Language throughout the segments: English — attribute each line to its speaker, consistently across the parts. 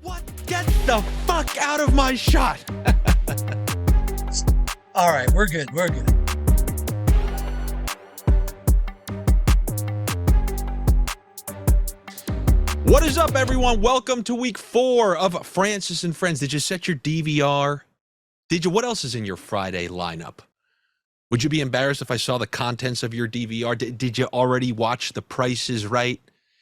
Speaker 1: What? Get the fuck out of my shot!
Speaker 2: All right, we're good. We're good.
Speaker 1: What is up, everyone? Welcome to week 4 of Francess and Friends. Did you set your DVR? Did you? What else is in your Friday lineup? Would you be embarrassed if I saw the contents of your DVR? Did you already watch The Price is Right?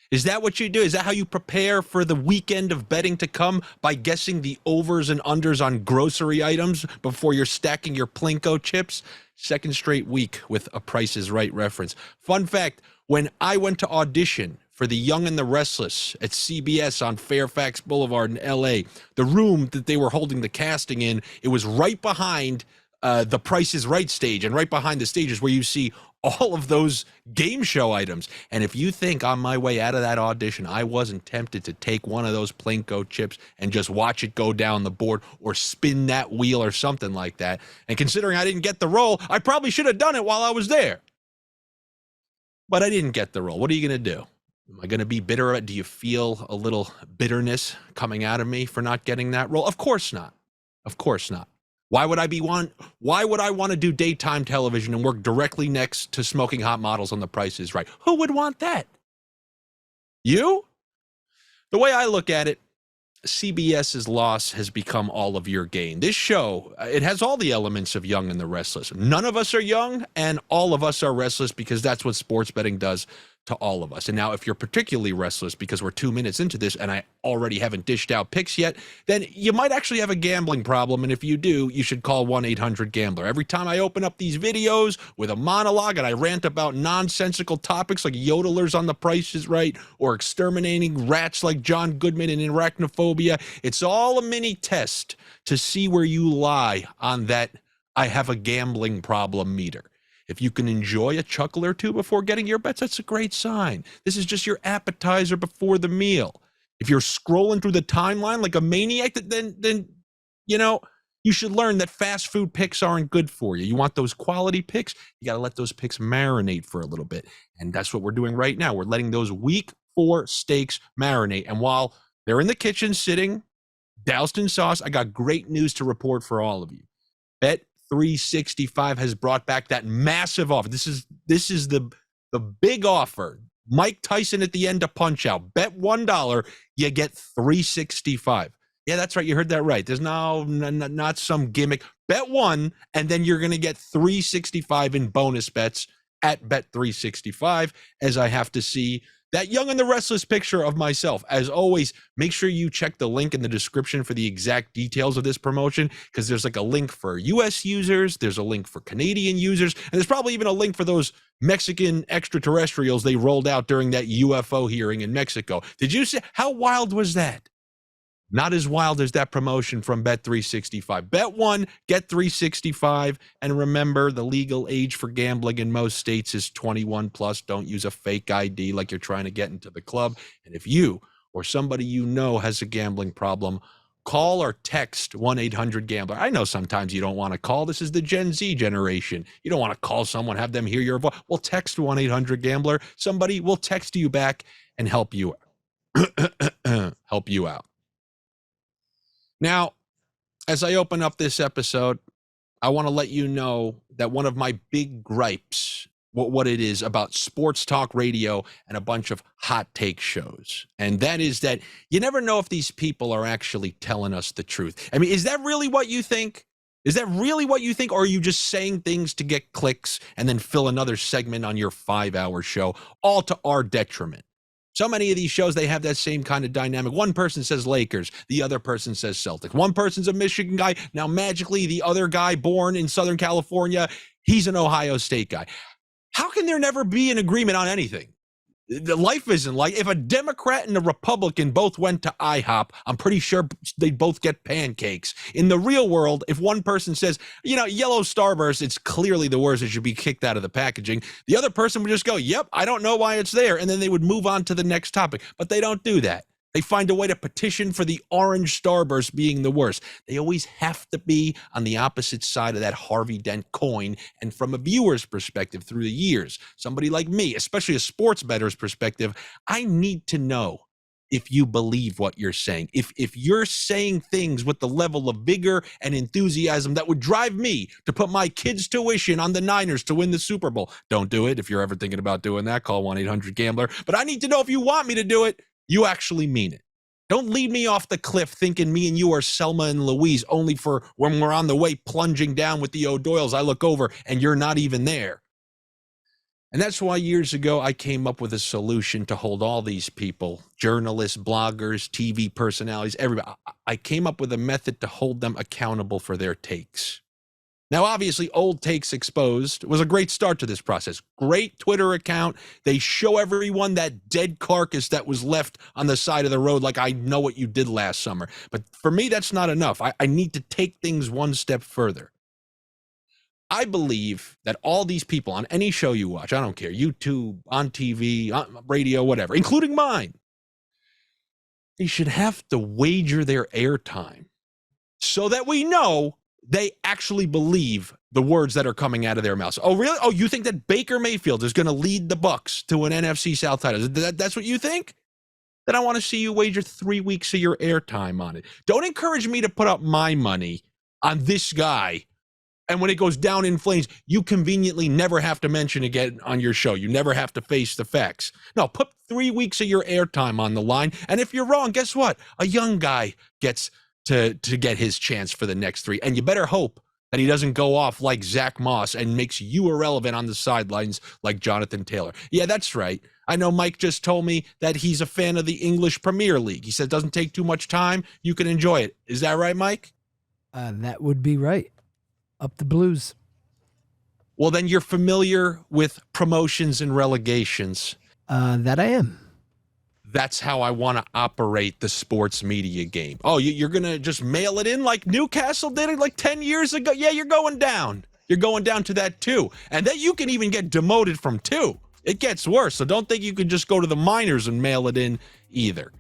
Speaker 1: Is that what you do? Is that how you prepare for the weekend of betting to come, by guessing the overs and unders on grocery items before you're stacking your Plinko chips? Second straight week with a Price is Right reference. Fun fact, when I went to audition for The Young and the Restless at CBS on Fairfax Boulevard in LA, the room that they were holding the casting in, it was right behind the Price is Right stage, and right behind the stage is where you see all of those game show items. And if you think on my way out of that audition I wasn't tempted to take one of those Plinko chips and just watch it go down the board or spin that wheel or something like that, and considering I didn't get the role, I probably should have done it while I was there. But I didn't get the role. What are you going to do? Am I going to be bitter? Do you feel a little bitterness coming out of me for not getting that role? Of course not. Of course not. Why would I want to do daytime television and work directly next to smoking hot models on The Price is Right? Who would want that? You? The way I look at it, CBS's loss has become all of your gain. This show, it has all the elements of Young and the Restless. None of us are young, and all of us are restless, because that's what sports betting does to all of us. And now if you're particularly restless because we're 2 minutes into this and I already haven't dished out picks yet, then you might actually have a gambling problem. And if you do, you should call 1-800-GAMBLER. Every time I open up these videos with a monologue and I rant about nonsensical topics like yodelers on The Price is Right or exterminating rats like John Goodman and arachnophobia, it's all a mini test to see where you lie on that I have a gambling problem meter. If you can enjoy a chuckle or two before getting your bets, that's a great sign. This is just your appetizer before the meal. If you're scrolling through the timeline like a maniac, then you should learn that fast food picks aren't good for you. You want those quality picks, you got to let those picks marinate for a little bit. And that's what we're doing right now. We're letting those week 4 steaks marinate. And while they're in the kitchen sitting, doused in sauce, I got great news to report for all of you. Bet 365 has brought back that massive offer. This is the big offer. Mike Tyson at the end of Punch Out. Bet $1, you get 365. Yeah, that's right. You heard that right. There's not some gimmick. Bet 1, and then you're going to get 365 in bonus bets at Bet 365, as I have to see that Young and the Restless picture of myself. As always, make sure you check the link in the description for the exact details of this promotion, because there's like a link for US users, there's a link for Canadian users, and there's probably even a link for those Mexican extraterrestrials they rolled out during that UFO hearing in Mexico. Did you see? How wild was that? Not as wild as that promotion from Bet365. Bet 1, get 365. And remember, the legal age for gambling in most states is 21 plus. Don't use a fake ID like you're trying to get into the club. And if you or somebody you know has a gambling problem, call or text 1-800-GAMBLER. I know sometimes you don't want to call. This is the Gen Z generation. You don't want to call someone, have them hear your voice. Well, text 1-800-GAMBLER. Somebody will text you back and help you out. Now, as I open up this episode, I want to let you know that one of my big gripes, what it is about sports talk radio and a bunch of hot take shows, and that is that you never know if these people are actually telling us the truth. I mean, is that really what you think? Is that really what you think? Or are you just saying things to get clicks and then fill another segment on your 5-hour show, all to our detriment? So many of these shows, they have that same kind of dynamic. One person says Lakers, the other person says Celtics. One person's a Michigan guy. Now, magically, the other guy born in Southern California, he's an Ohio State guy. How can there never be an agreement on anything? Life isn't like, if a Democrat and a Republican both went to IHOP, I'm pretty sure they'd both get pancakes. In the real world, if one person says, yellow Starburst, it's clearly the worst, it should be kicked out of the packaging, the other person would just go, yep, I don't know why it's there, and then they would move on to the next topic. But they don't do that. They find a way to petition for the orange Starburst being the worst. They always have to be on the opposite side of that Harvey Dent coin. And from a viewer's perspective through the years, somebody like me, especially a sports bettor's perspective, I need to know if you believe what you're saying. If you're saying things with the level of vigor and enthusiasm that would drive me to put my kids' tuition on the Niners to win the Super Bowl, don't do it. If you're ever thinking about doing that, call 1-800-GAMBLER. But I need to know if you want me to do it, you actually mean it. Don't lead me off the cliff thinking me and you are Selma and Louise, only for when we're on the way plunging down with the O'Doyles, I look over and you're not even there. And that's why years ago I came up with a solution to hold all these people, journalists, bloggers, TV personalities, everybody. I came up with a method to hold them accountable for their takes. Now, obviously, Old Takes Exposed was a great start to this process. Great Twitter account. They show everyone that dead carcass that was left on the side of the road like I know what you did last summer. But for me, that's not enough. I need to take things one step further. I believe that all these people on any show you watch, I don't care, YouTube, on TV, on radio, whatever, including mine, they should have to wager their airtime so that we know they actually believe the words that are coming out of their mouths. Oh, really? Oh, you think that Baker Mayfield is going to lead the Bucs to an NFC South title? That's what you think? Then I want to see you wager 3 weeks of your airtime on it. Don't encourage me to put up my money on this guy, and when it goes down in flames, you conveniently never have to mention again on your show. You never have to face the facts. No, put 3 weeks of your airtime on the line. And if you're wrong, guess what? A young guy gets to get his chance for the next 3. And you better hope that he doesn't go off like Zach Moss and makes you irrelevant on the sidelines like Jonathan Taylor. Yeah, that's right. I know Mike just told me that he's a fan of the English Premier League. He said it doesn't take too much time. You can enjoy it. Is that right, Mike?
Speaker 3: That would be right. Up the Blues.
Speaker 1: Well, then you're familiar with promotions and relegations.
Speaker 3: That I am.
Speaker 1: That's how I want to operate the sports media game. Oh, you're going to just mail it in like Newcastle did it like 10 years ago? Yeah, you're going down. You're going down to that too. And then you can even get demoted from 2. It gets worse. So don't think you can just go to the minors and mail it in either.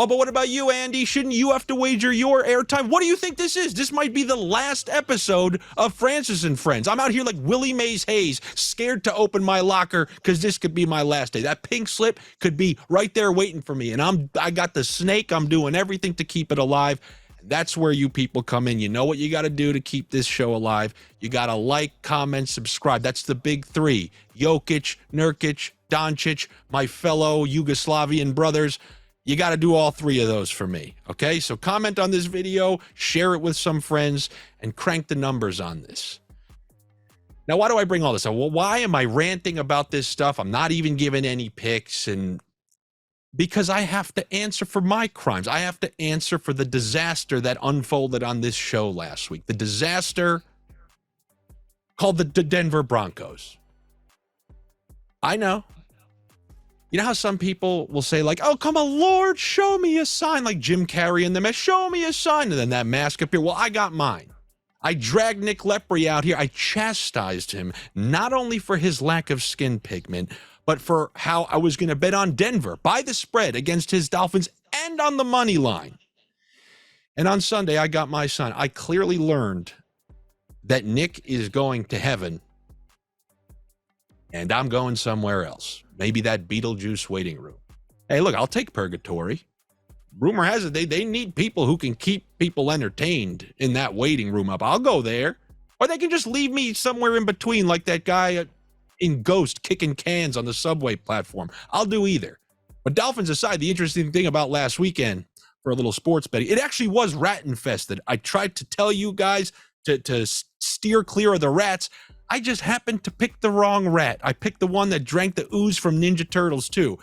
Speaker 1: Oh, but what about you, Andy? Shouldn't you have to wager your airtime? What do you think this is? This might be the last episode of Francess and Friends. I'm out here like Willie Mays Hayes, scared to open my locker because this could be my last day. That pink slip could be right there waiting for me. And I got the snake. I'm doing everything to keep it alive. That's where you people come in. You know what you got to do to keep this show alive. You got to like, comment, subscribe. That's the big 3. Jokic, Nurkic, Doncic, my fellow Yugoslavian brothers. You got to do all 3 of those for me, okay? So comment on this video, share it with some friends, and crank the numbers on this. Now, why do I bring all this up? Well, why am I ranting about this stuff? I'm not even giving any picks, and because I have to answer for my crimes. I have to answer for the disaster that unfolded on this show last week. The disaster called the Denver Broncos. I know. You know how some people will say like, oh, come on, Lord, show me a sign, like Jim Carrey in the mask, show me a sign, and then that mask appeared. Well, I got mine. I dragged Nick Lepri out here. I chastised him, not only for his lack of skin pigment, but for how I was going to bet on Denver by the spread against his Dolphins and on the money line. And on Sunday, I got my sign. I clearly learned that Nick is going to heaven and I'm going somewhere else. Maybe that Beetlejuice waiting room. Hey, look, I'll take purgatory. Rumor has it they need people who can keep people entertained in that waiting room up. I'll go there. Or they can just leave me somewhere in between like that guy in Ghost kicking cans on the subway platform. I'll do either. But Dolphins aside, the interesting thing about last weekend for a little sports betting, it actually was rat infested. I tried to tell you guys to steer clear of the rats. I just happened to pick the wrong rat. I picked the one that drank the ooze from Ninja Turtles 2.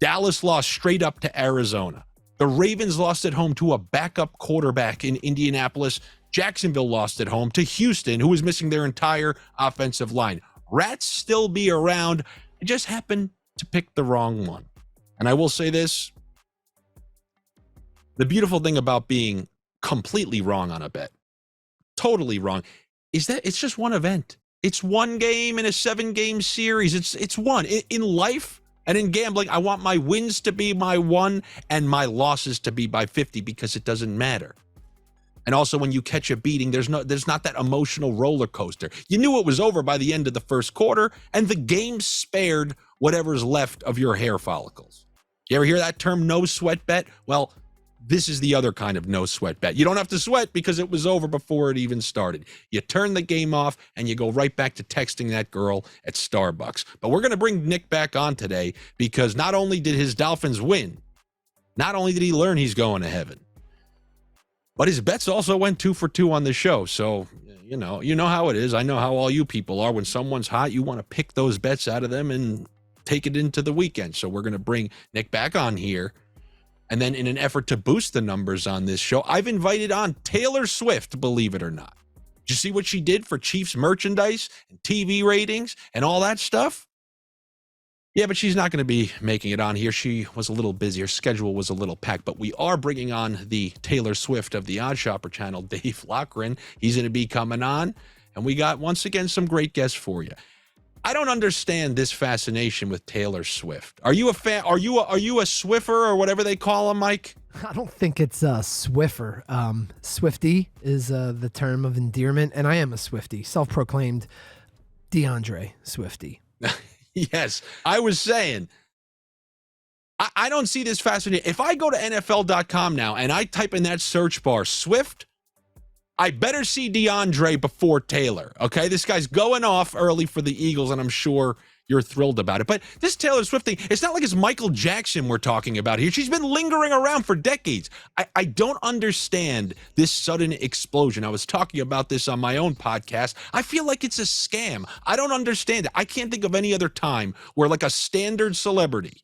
Speaker 1: Dallas lost straight up to Arizona. The Ravens lost at home to a backup quarterback in Indianapolis. Jacksonville lost at home to Houston, who was missing their entire offensive line. Rats still be around. I just happened to pick the wrong one. And I will say this. The beautiful thing about being completely wrong on a bet, totally wrong, is that it's just one event. It's one game in a 7-game series. It's one. In life and in gambling, I want my wins to be my 1 and my losses to be by 50 because it doesn't matter. And also when you catch a beating, there's not that emotional roller coaster. You knew it was over by the end of the first quarter and the game spared whatever's left of your hair follicles. You ever hear that term, no sweat bet? Well, this is the other kind of no sweat bet. You don't have to sweat because it was over before it even started. You turn the game off and you go right back to texting that girl at Starbucks. But we're going to bring Nick back on today because not only did his Dolphins win, not only did he learn he's going to heaven, but his bets also went 2 for 2 on the show. So, you know how it is. I know how all you people are. When someone's hot, you want to pick those bets out of them and take it into the weekend. So we're going to bring Nick back on here. And then in an effort to boost the numbers on this show, I've invited on Taylor Swift, believe it or not. Did you see what she did for Chiefs merchandise and TV ratings and all that stuff? Yeah, but she's not going to be making it on here. She was a little busy. Her schedule was a little packed. But we are bringing on the Taylor Swift of the Odd Shopper channel, Dave Loughran. He's going to be coming on. And we got, once again, some great guests for you. I don't understand this fascination with Taylor Swift. Are you a fan? Are you a Swiffer or whatever they call him, Mike?
Speaker 3: I don't think it's a Swiffer. Swifty is the term of endearment, and I am a Swifty, self-proclaimed DeAndre Swifty.
Speaker 1: Yes, I was saying, I don't see this fascinating. If I go to NFL.com now and I type in that search bar Swift, I better see DeAndre before Taylor, okay? This guy's going off early for the Eagles, and I'm sure you're thrilled about it. But this Taylor Swift thing, it's not like it's Michael Jackson we're talking about here. She's been lingering around for decades. I don't understand this sudden explosion. I was talking about this on my own podcast. I feel like it's a scam. I don't understand it. I can't think of any other time where like a standard celebrity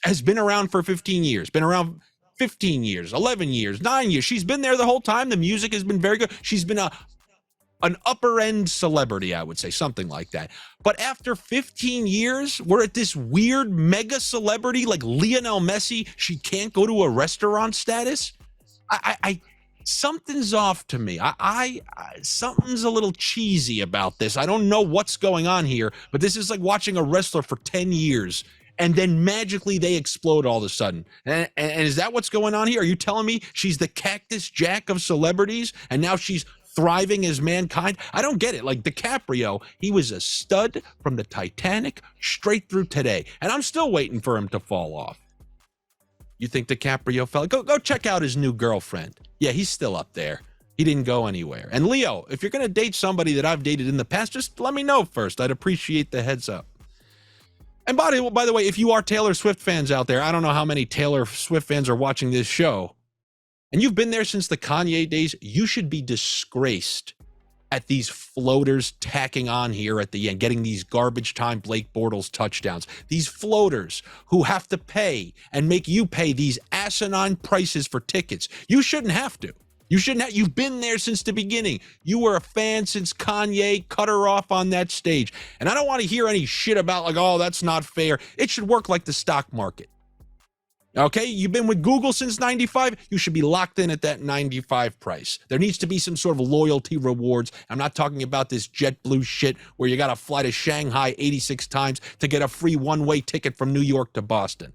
Speaker 1: has been around for 15 years, been around 15 years, 11 years, 9 years. She's been there the whole time. The music has been very good. She's been an upper end celebrity, I would say, something like that. But after 15 years, we're at this weird mega celebrity like Lionel Messi. She can't go to a restaurant status. Something's off to me. Something's a little cheesy about this. I don't know what's going on here, but this is like watching a wrestler for 10 years and then magically they explode all of a sudden. And is that what's going on here? Are you telling me she's the Cactus Jack of celebrities and now she's thriving as mankind? I don't get it. Like DiCaprio, he was a stud from the Titanic straight through today, and I'm still waiting for him to fall off. You think DiCaprio fell? Go check out his new girlfriend. Yeah, he's still up there. He didn't go anywhere. And Leo, if you're going to date somebody that I've dated in the past, just let me know first. I'd appreciate the heads up. And by the way, if you are Taylor Swift fans out there, I don't know how many Taylor Swift fans are watching this show, and you've been there since the Kanye days, you should be disgraced at these floaters tacking on here at the end, getting these garbage time Blake Bortles touchdowns. These floaters who have to pay and make you pay these asinine prices for tickets. You shouldn't have to. You shouldn't have. You've been there since the beginning. You were a fan since Kanye cut her off on that stage. And I don't want to hear any shit about like, oh, that's not fair. It should work like the stock market. Okay, you've been with Google since 95. You should be locked in at that 95 price. There needs to be some sort of loyalty rewards. I'm not talking about this JetBlue shit where you got to fly to Shanghai 86 times to get a free one-way ticket from New York to Boston.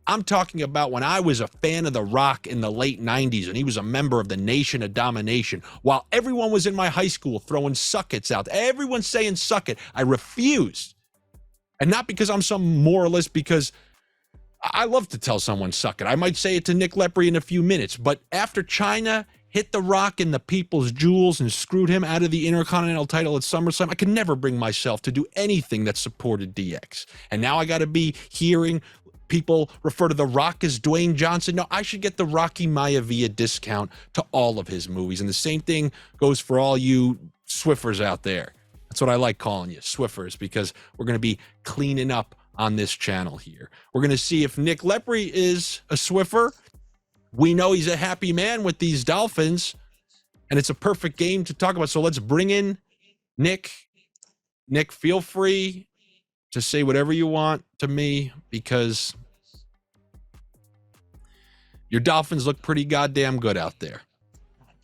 Speaker 1: I'm talking about when I was a fan of The Rock in the late 90s and he was a member of the Nation of Domination. While everyone was in my high school throwing suck-its out, everyone's saying suck it, I refused. And not because I'm some moralist, because I love to tell someone suck it. I might say it to Nick Lepri in a few minutes, but after China hit The Rock in the People's Jewels and screwed him out of the Intercontinental title at SummerSlam, I could never bring myself to do anything that supported DX. And now I got to be hearing people refer to The Rock as Dwayne Johnson. No, I should get the Rocky Maivia discount to all of his movies. And the same thing goes for all you Swiffers out there. That's what I like calling you, Swiffers, because we're going to be cleaning up on this channel here. We're going to see if Nick Lepri is a Swiffer. We know he's a happy man with these Dolphins, and it's a perfect game to talk about. So let's bring in Nick. Nick, feel free to say whatever you want to me because your Dolphins look pretty goddamn good out there.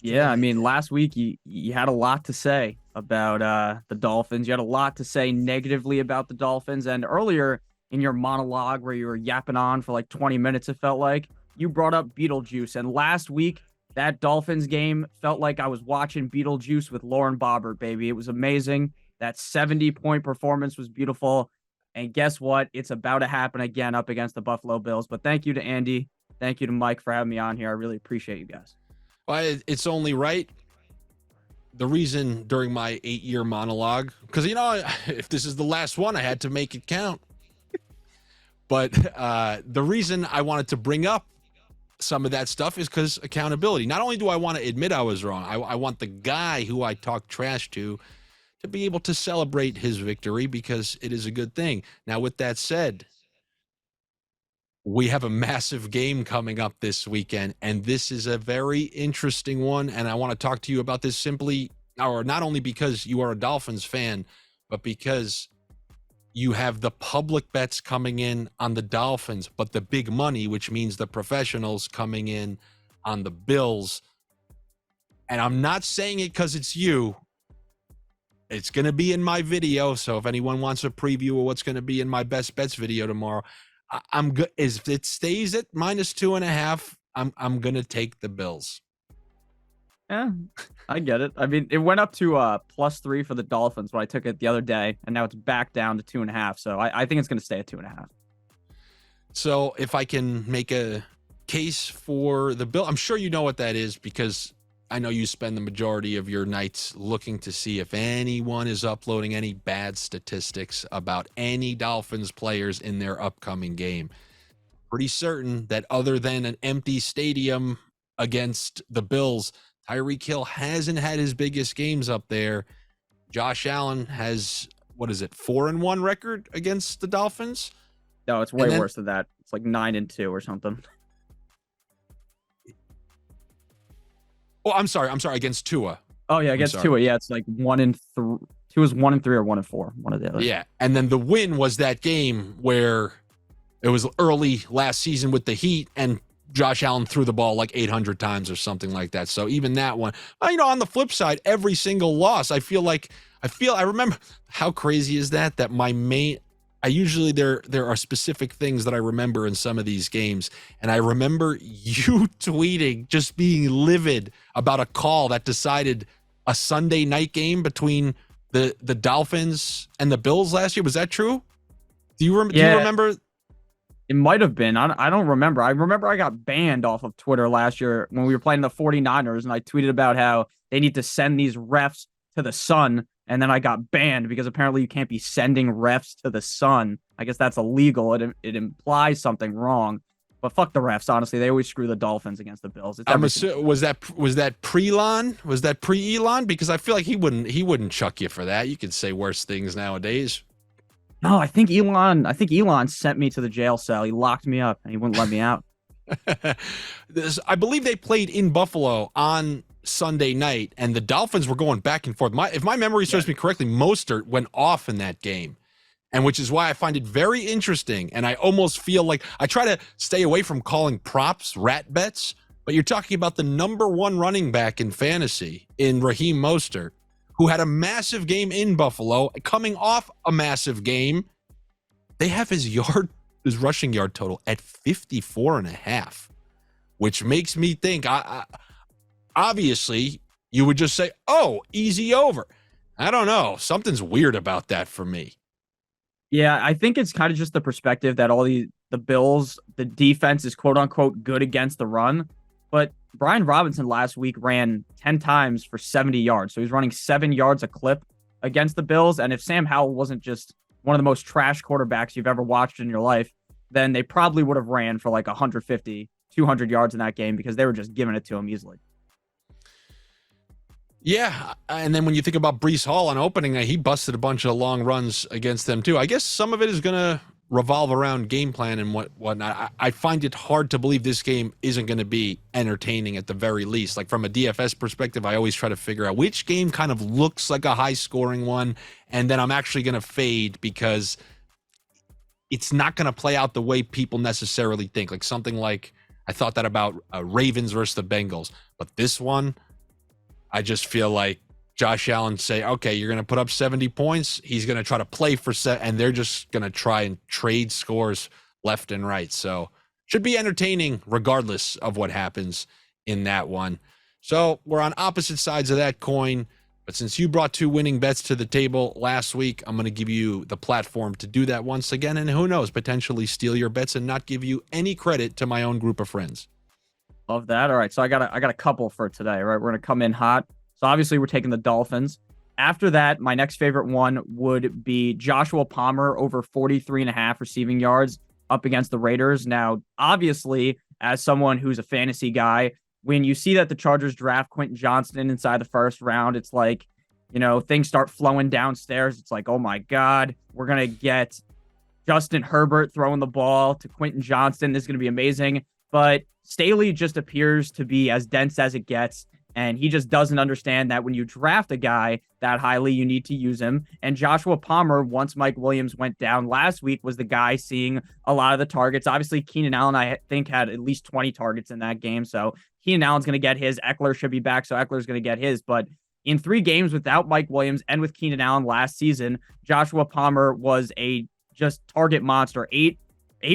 Speaker 4: Yeah, I mean, last week you had a lot to say about the Dolphins. You had a lot to say negatively about the Dolphins. And earlier in your monologue where you were yapping on for like 20 minutes, it felt like, you brought up Beetlejuice. And last week, that Dolphins game felt like I was watching Beetlejuice with Lauren Boebert, baby. It was amazing. That 70-point performance was beautiful. And guess what? It's about to happen again up against the Buffalo Bills. But thank you to Andy. Thank you to Mike for having me on here. I really appreciate you guys.
Speaker 1: Well, it's only right. The reason during my 8-year monologue, because, if this is the last one, I had to make it count. But the reason I wanted to bring up some of that stuff is because accountability. Not only do I want to admit I was wrong, I want the guy who I talked trash to be able to celebrate his victory, because it is a good thing. Now, with that said, we have a massive game coming up this weekend, and this is a very interesting one. And I want to talk to you about this simply, or not only because you are a Dolphins fan, but because you have the public bets coming in on the Dolphins, but the big money, which means the professionals, coming in on the Bills. And I'm not saying it because it's you. It's going to be in my video. So if anyone wants a preview of what's going to be in my best bets video tomorrow, I'm good. If it stays at -2.5, I'm going to take the Bills.
Speaker 4: Yeah, I get it. I mean, it went up to +3 for the Dolphins when I took it the other day, and now it's back down to 2.5. So I think it's going to stay at 2.5.
Speaker 1: So if I can make a case for the Bill, I'm sure you know what that is, because I know you spend the majority of your nights looking to see if anyone is uploading any bad statistics about any Dolphins players in their upcoming game. Pretty certain that other than an empty stadium against the Bills, Tyreek Hill hasn't had his biggest games up there. Josh Allen has, 4-1 record against the Dolphins?
Speaker 4: No, it's way worse than that. It's like 9-2 or something.
Speaker 1: Oh, I'm sorry, against Tua.
Speaker 4: Oh yeah, against Tua. Yeah, it's like 1-3. Tua's 1-3 or 1-4, one of the other.
Speaker 1: Yeah, and then the win was that game where it was early last season with the Heat, and Josh Allen threw the ball like 800 times or something like that. So even that one, on the flip side, every single loss, I remember, how crazy is that? That there are specific things that I remember in some of these games. And I remember you tweeting, just being livid about a call that decided a Sunday night game between the Dolphins and the Bills last year. Was that true? Do you remember?
Speaker 4: It might have been. I don't remember. I remember I got banned off of Twitter last year when we were playing the 49ers, and I tweeted about how they need to send these refs to the sun, and then I got banned because apparently you can't be sending refs to the sun. I guess that's illegal. It implies something wrong. But fuck the refs, honestly. They always screw the Dolphins against the Bills.
Speaker 1: Was that pre-Elon? Was that pre-Elon? Because I feel like he wouldn't chuck you for that. You could say worse things nowadays.
Speaker 4: No, I think Elon sent me to the jail cell. He locked me up and he wouldn't let me out.
Speaker 1: I believe they played in Buffalo on Sunday night, and the Dolphins were going back and forth. If my memory serves me correctly, Mostert went off in that game, and which is why I find it very interesting. And I almost feel like I try to stay away from calling props rat bets, but you're talking about the number 1 running back in fantasy in Raheem Mostert, who had a massive game in Buffalo, coming off a massive game. They have his rushing yard total at 54.5, which makes me think, obviously, you would just say, oh, easy over. I don't know. Something's weird about that for me.
Speaker 4: Yeah, I think it's kind of just the perspective that all the Bills, the defense is quote unquote good against the run. But Brian Robinson last week ran 10 times for 70 yards. So he's running 7 yards a clip against the Bills. And if Sam Howell wasn't just one of the most trash quarterbacks you've ever watched in your life, then they probably would have ran for like 150, 200 yards in that game because they were just giving it to him easily. Yeah,
Speaker 1: and then when you think about Breece Hall on opening night, he busted a bunch of long runs against them too. I guess some of it is going to revolve around game plan and whatnot. I find it hard to believe this game isn't going to be entertaining at the very least. Like from a DFS perspective, I always try to figure out which game kind of looks like a high-scoring one, and then I'm actually going to fade because it's not going to play out the way people necessarily think. Like something like, I thought that about Ravens versus the Bengals, but this one, I just feel like Josh Allen say, okay, you're going to put up 70 points. He's going to try to play for set, and they're just going to try and trade scores left and right. So should be entertaining regardless of what happens in that one. So we're on opposite sides of that coin. But since you brought 2 winning bets to the table last week, I'm going to give you the platform to do that once again. And who knows, potentially steal your bets and not give you any credit to my own group of friends.
Speaker 4: Love that. All right, so I got a couple for today, right? We're going to come in hot. So obviously we're taking the Dolphins. After that, my next favorite one would be Joshua Palmer over 43.5 receiving yards up against the Raiders. Now, obviously, as someone who's a fantasy guy, when you see that the Chargers draft Quentin Johnston inside the first round, it's like, things start flowing downstairs. It's like, oh my God, we're going to get Justin Herbert throwing the ball to Quentin Johnston. This is going to be amazing. But Staley just appears to be as dense as it gets. And he just doesn't understand that when you draft a guy that highly, you need to use him. And Joshua Palmer, once Mike Williams went down last week, was the guy seeing a lot of the targets. Obviously, Keenan Allen, I think, had at least 20 targets in that game. So Keenan Allen's going to get his. Eckler should be back, so Eckler's going to get his. But in 3 games without Mike Williams and with Keenan Allen last season, Joshua Palmer was a just target monster. 8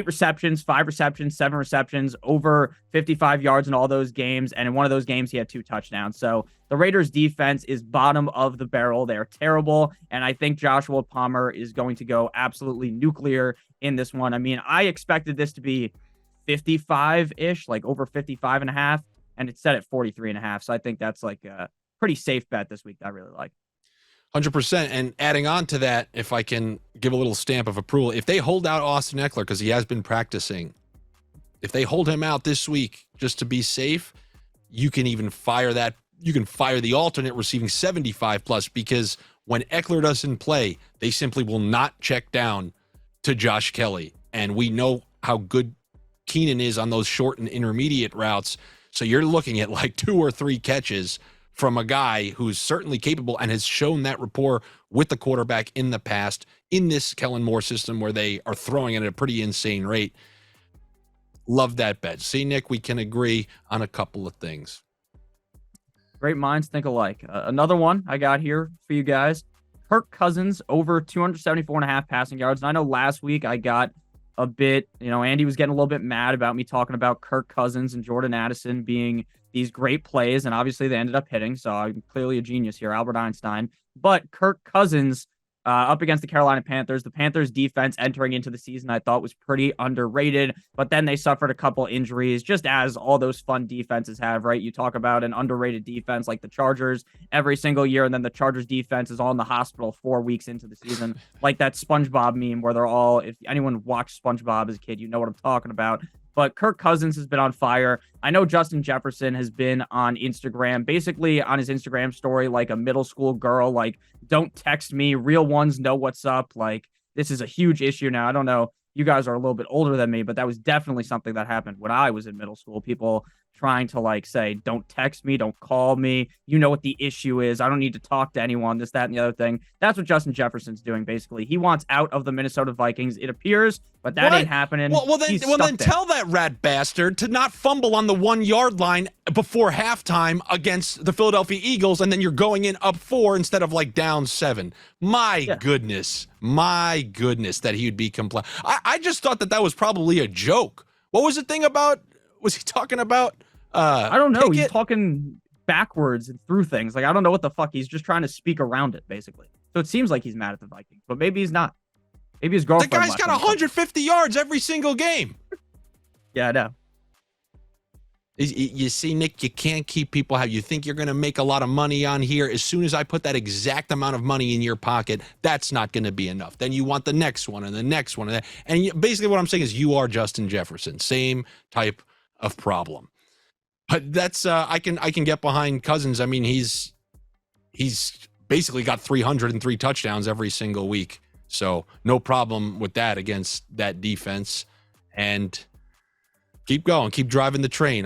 Speaker 4: receptions, 5 receptions, 7 receptions, over 55 yards in all those games. And in one of those games, he had 2 touchdowns. So the Raiders defense is bottom of the barrel. They're terrible. And I think Joshua Palmer is going to go absolutely nuclear in this one. I mean, I expected this to be 55-ish, like over 55.5, and it's set at 43.5. So I think that's like a pretty safe bet this week that I really like.
Speaker 1: 100%. And adding on to that, if I can give a little stamp of approval, if they hold out Austin Eckler, because he has been practicing, if they hold him out this week just to be safe, you can even fire that. You can fire the alternate receiving 75 plus, because when Eckler doesn't play, they simply will not check down to Josh Kelly. And we know how good Keenan is on those short and intermediate routes. So you're looking at like 2 or 3 catches from a guy who's certainly capable and has shown that rapport with the quarterback in the past in this Kellen Moore system where they are throwing at a pretty insane rate. Love that bet. See, Nick, we can agree on a couple of things.
Speaker 4: Great minds think alike. Another one I got here for you guys. Kirk Cousins over 274.5 passing yards. And I know last week I got a bit, Andy was getting a little bit mad about me talking about Kirk Cousins and Jordan Addison being these great plays, and obviously they ended up hitting, so I'm clearly a genius here, Albert Einstein. But Kirk Cousins up against the Carolina Panthers. The Panthers defense entering into the season I thought was pretty underrated, but then they suffered a couple injuries, just as all those fun defenses have, right? You talk about an underrated defense like the Chargers every single year, and then the Chargers defense is all in the hospital 4 weeks into the season, like that SpongeBob meme where they're all, if anyone watched SpongeBob as a kid, you know what I'm talking about. But Kirk Cousins has been on fire. I know Justin Jefferson has been on Instagram, basically on his Instagram story, like a middle school girl, like, don't text me. Real ones know what's up. Like, this is a huge issue now. I don't know. You guys are a little bit older than me, but that was definitely something that happened when I was in middle school. People trying to like say, don't text me, don't call me. You know what the issue is. I don't need to talk to anyone, this, that, and the other thing. That's what Justin Jefferson's doing, basically. He wants out of the Minnesota Vikings, it appears, but that ain't happening.
Speaker 1: Well, then tell that rat bastard to not fumble on the 1-yard line before halftime against the Philadelphia Eagles, and then you're going in up 4 instead of like down 7. My goodness that he would be compliant. I just thought that was probably a joke. What was the thing about? Was he talking about?
Speaker 4: I don't know.
Speaker 1: Pickett?
Speaker 4: He's talking backwards and through things. Like, I don't know what the fuck. He's just trying to speak around it, basically. So it seems like he's mad at the Vikings, but maybe he's not. Maybe his girlfriend.
Speaker 1: The guy's got 150 yards every single game.
Speaker 4: Yeah, I know.
Speaker 1: You see, Nick, you can't keep people how you think you're going to make a lot of money on here. As soon as I put that exact amount of money in your pocket, that's not going to be enough. Then you want the next one and the next one. And basically what I'm saying is you are Justin Jefferson. Same type of problem. But that's I can get behind Cousins. I mean, he's basically got 303 touchdowns every single week. So no problem with that against that defense. And keep going, keep driving the train.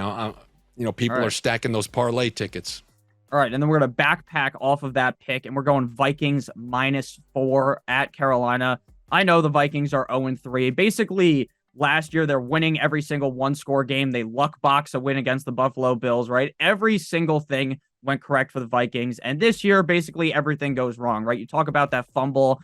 Speaker 1: People are stacking those parlay tickets.
Speaker 4: All right, and then we're going to backpack off of that pick, and we're going Vikings -4 at Carolina. I know the Vikings are 0-3. Basically, last year they're winning every single 1-score game. They luck box a win against the Buffalo Bills, right? Every single thing went correct for the Vikings. And this year, basically everything goes wrong, right? You talk about that fumble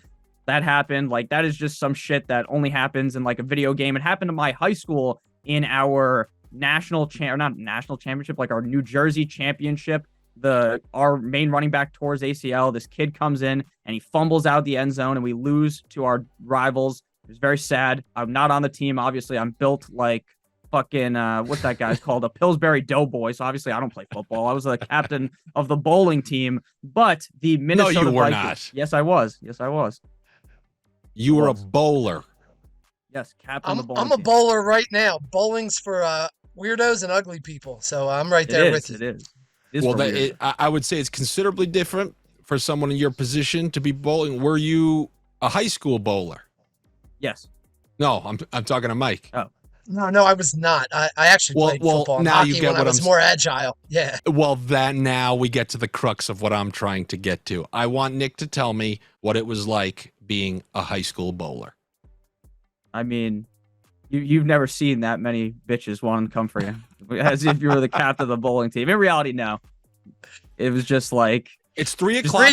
Speaker 4: that happened. Like, that is just some shit that only happens in like a video game. It happened to my high school in our not national championship, like our New Jersey championship our main running back tore his ACL. This kid comes in and he fumbles out the end zone, and we lose to our rivals. It was very sad. I'm not on the team. Obviously, I'm built like fucking what's that guy's called? A Pillsbury Doughboy. So obviously I don't play football. I was the captain of the bowling team, but the Minnesota
Speaker 1: No, you were
Speaker 4: Vikings,
Speaker 1: not.
Speaker 4: Yes, I was. Yes, I was.
Speaker 1: You were a bowler.
Speaker 4: Yes, captain of the bowling
Speaker 2: I'm a
Speaker 4: team.
Speaker 2: bowler right now. Bowling's for weirdos and ugly people. So I'm right there with you.
Speaker 4: It is. It is
Speaker 1: Well,
Speaker 4: for weird.
Speaker 1: I would say it's considerably different for someone in your position to be bowling. Were you a high school bowler?
Speaker 4: Yes.
Speaker 1: No, I'm talking to Mike.
Speaker 4: Oh.
Speaker 2: No, I was not. I actually played football and
Speaker 1: now you
Speaker 2: hockey
Speaker 1: get
Speaker 2: when I
Speaker 1: what
Speaker 2: was
Speaker 1: I'm
Speaker 2: more agile. Yeah.
Speaker 1: Well, that now we get to the crux of what I'm trying to get to. I want Nick to tell me what it was like being a high school bowler.
Speaker 4: I mean, you've never seen that many bitches want to come for you, as if you were the captain of the bowling team. In reality, no. It was just like
Speaker 1: It's 3 o'clock.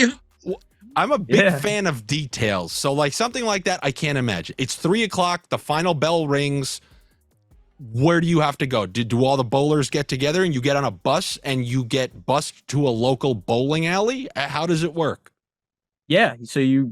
Speaker 1: I'm a big fan of details, so like something like that, I can't imagine. It's 3 o'clock. The final bell rings. Where do you have to go? Do all the bowlers get together and you get on a bus and you get bused to a local bowling alley? How does it work?
Speaker 4: Yeah, so you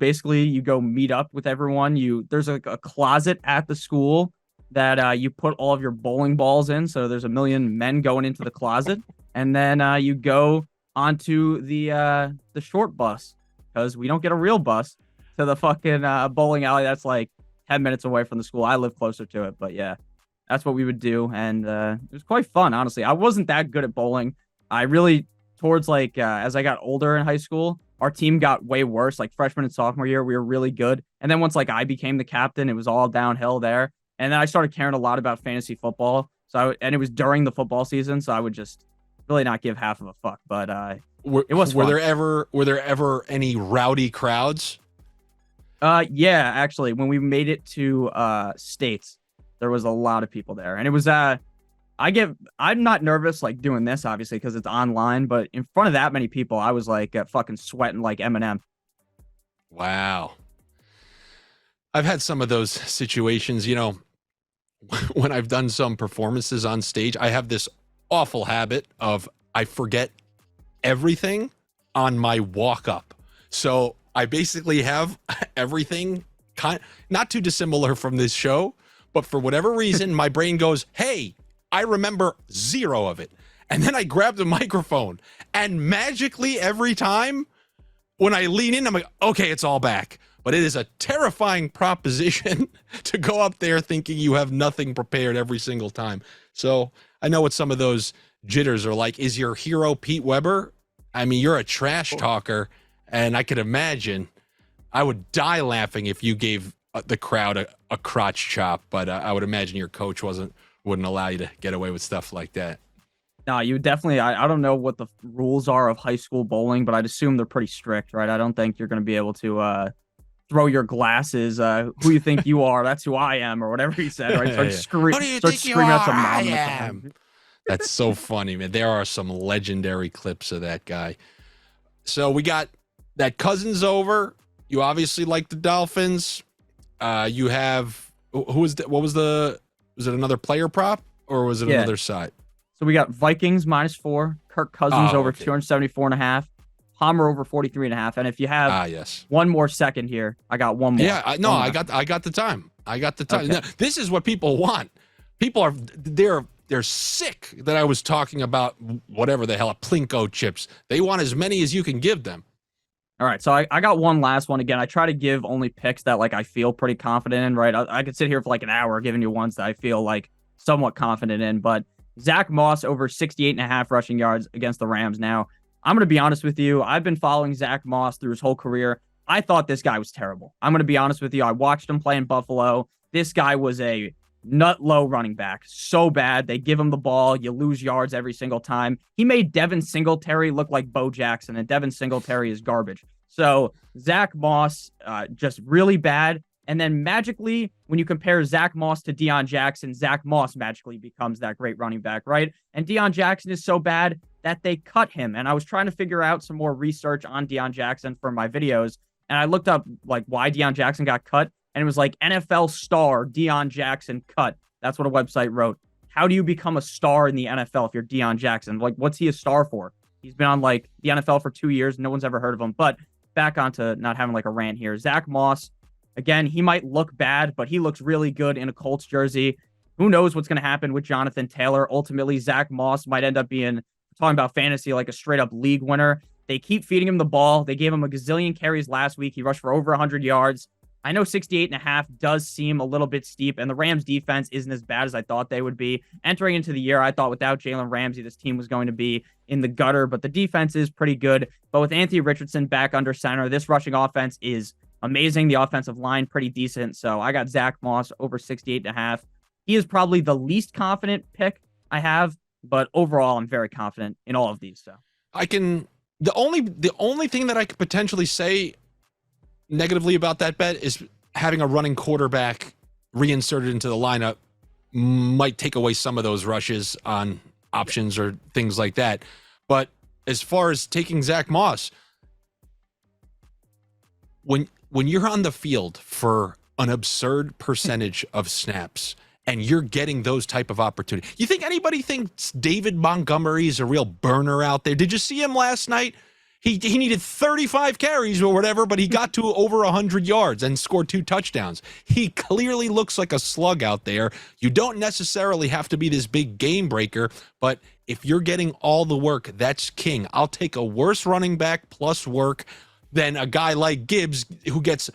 Speaker 4: go meet up with everyone. There's like a closet at the school that you put all of your bowling balls in. So there's a million men going into the closet, and then you go onto the short bus, because we don't get a real bus to the fucking bowling alley that's like 10 minutes away from the school. I live closer to it, but yeah, that's what we would do, and it was quite fun, honestly. I wasn't that good at bowling. I really, towards like as I got older in high school, our team got way worse. Like freshman and sophomore year, we were really good, and then once like I became the captain, it was all downhill there. And then I started caring a lot about fantasy football. And it was during the football season, so I would just really not give half of a fuck. But it was fun.
Speaker 1: Were there ever any rowdy crowds?
Speaker 4: Yeah, actually, when we made it to states, there was a lot of people there, and it was I'm not nervous like doing this, obviously, because it's online, but in front of that many people, I was like fucking sweating like Eminem.
Speaker 1: Wow. I've had some of those situations, when I've done some performances on stage. I have this awful habit of I forget everything on my walk up. So I basically have everything not too dissimilar from this show, but for whatever reason, my brain goes, hey, I remember zero of it. And then I grab the microphone, and magically every time when I lean in, I'm like, okay, it's all back. But it is a terrifying proposition to go up there thinking you have nothing prepared every single time. So I know what some of those jitters are like. Is your hero Pete Weber? I mean, you're a trash talker, and I could imagine I would die laughing if you gave the crowd a crotch chop, but I would imagine your coach wouldn't allow you to get away with stuff like that.
Speaker 4: No, you definitely, I don't know what the rules are of high school bowling, but I'd assume they're pretty strict, right? I don't think you're going to be able to throw your glasses, who you think you are, that's who I am, or whatever he said, right? Start screaming at some mom.
Speaker 1: I am. That's so funny, man. There are some legendary clips of that guy. So we got that Cousins over. You obviously like the Dolphins. You have, was it another player prop, or was it another side?
Speaker 4: So we got Vikings -4, Kirk Cousins over 274.5, Palmer over 43.5. And if you have one more second here, I got one more.
Speaker 1: Yeah, I got the time. Okay. Now, this is what people want. People they're sick that I was talking about whatever the hell, Plinko chips. They want as many as you can give them.
Speaker 4: All right, so I got one last one. Again, I try to give only picks that like I feel pretty confident in, right? I could sit here for like an hour giving you ones that I feel like somewhat confident in, but Zach Moss over 68.5 rushing yards against the Rams. Now, I'm going to be honest with you. I've been following Zach Moss through his whole career. I thought this guy was terrible. I'm going to be honest with you. I watched him play in Buffalo. This guy was a nut low running back. So bad. They give him the ball. You lose yards every single time. He made Devin Singletary look like Bo Jackson, and Devin Singletary is garbage. So Zach Moss, just really bad. And then magically, when you compare Zach Moss to Deion Jackson, Zach Moss magically becomes that great running back, right? And Deion Jackson is so bad that they cut him. And I was trying to figure out some more research on Deion Jackson for my videos. And I looked up like why Deion Jackson got cut. And it was like NFL star Deion Jackson cut. That's what a website wrote. How do you become a star in the NFL if you're Deion Jackson? Like, what's he a star for? He's been on like the NFL for 2 years. No one's ever heard of him. But back onto not having like a rant here. Zach Moss, again, he might look bad, but he looks really good in a Colts jersey. Who knows what's going to happen with Jonathan Taylor? Ultimately, Zach Moss might end up being, talking about fantasy, like a straight up league winner. They keep feeding him the ball. They gave him a gazillion carries last week. He rushed for over 100 yards. I know 68.5 does seem a little bit steep, and the Rams defense isn't as bad as I thought they would be. Entering into the year, I thought without Jalen Ramsey, this team was going to be in the gutter, but the defense is pretty good. But with Anthony Richardson back under center, this rushing offense is amazing. The offensive line, pretty decent. So I got Zach Moss over 68.5. He is probably the least confident pick I have, but overall, I'm very confident in all of these. So
Speaker 1: the only thing that I could potentially say negatively about that bet is having a running quarterback reinserted into the lineup might take away some of those rushes on options or things like that. But as far as taking Zach Moss, when you're on the field for an absurd percentage of snaps and you're getting those type of opportunities, you think anybody thinks David Montgomery is a real burner out there? Did you see him last night? He needed 35 carries or whatever, but he got to over 100 yards and scored 2 touchdowns. He clearly looks like a slug out there. You don't necessarily have to be this big game breaker, but if you're getting all the work, that's king. I'll take a worse running back plus work than a guy like Gibbs who gets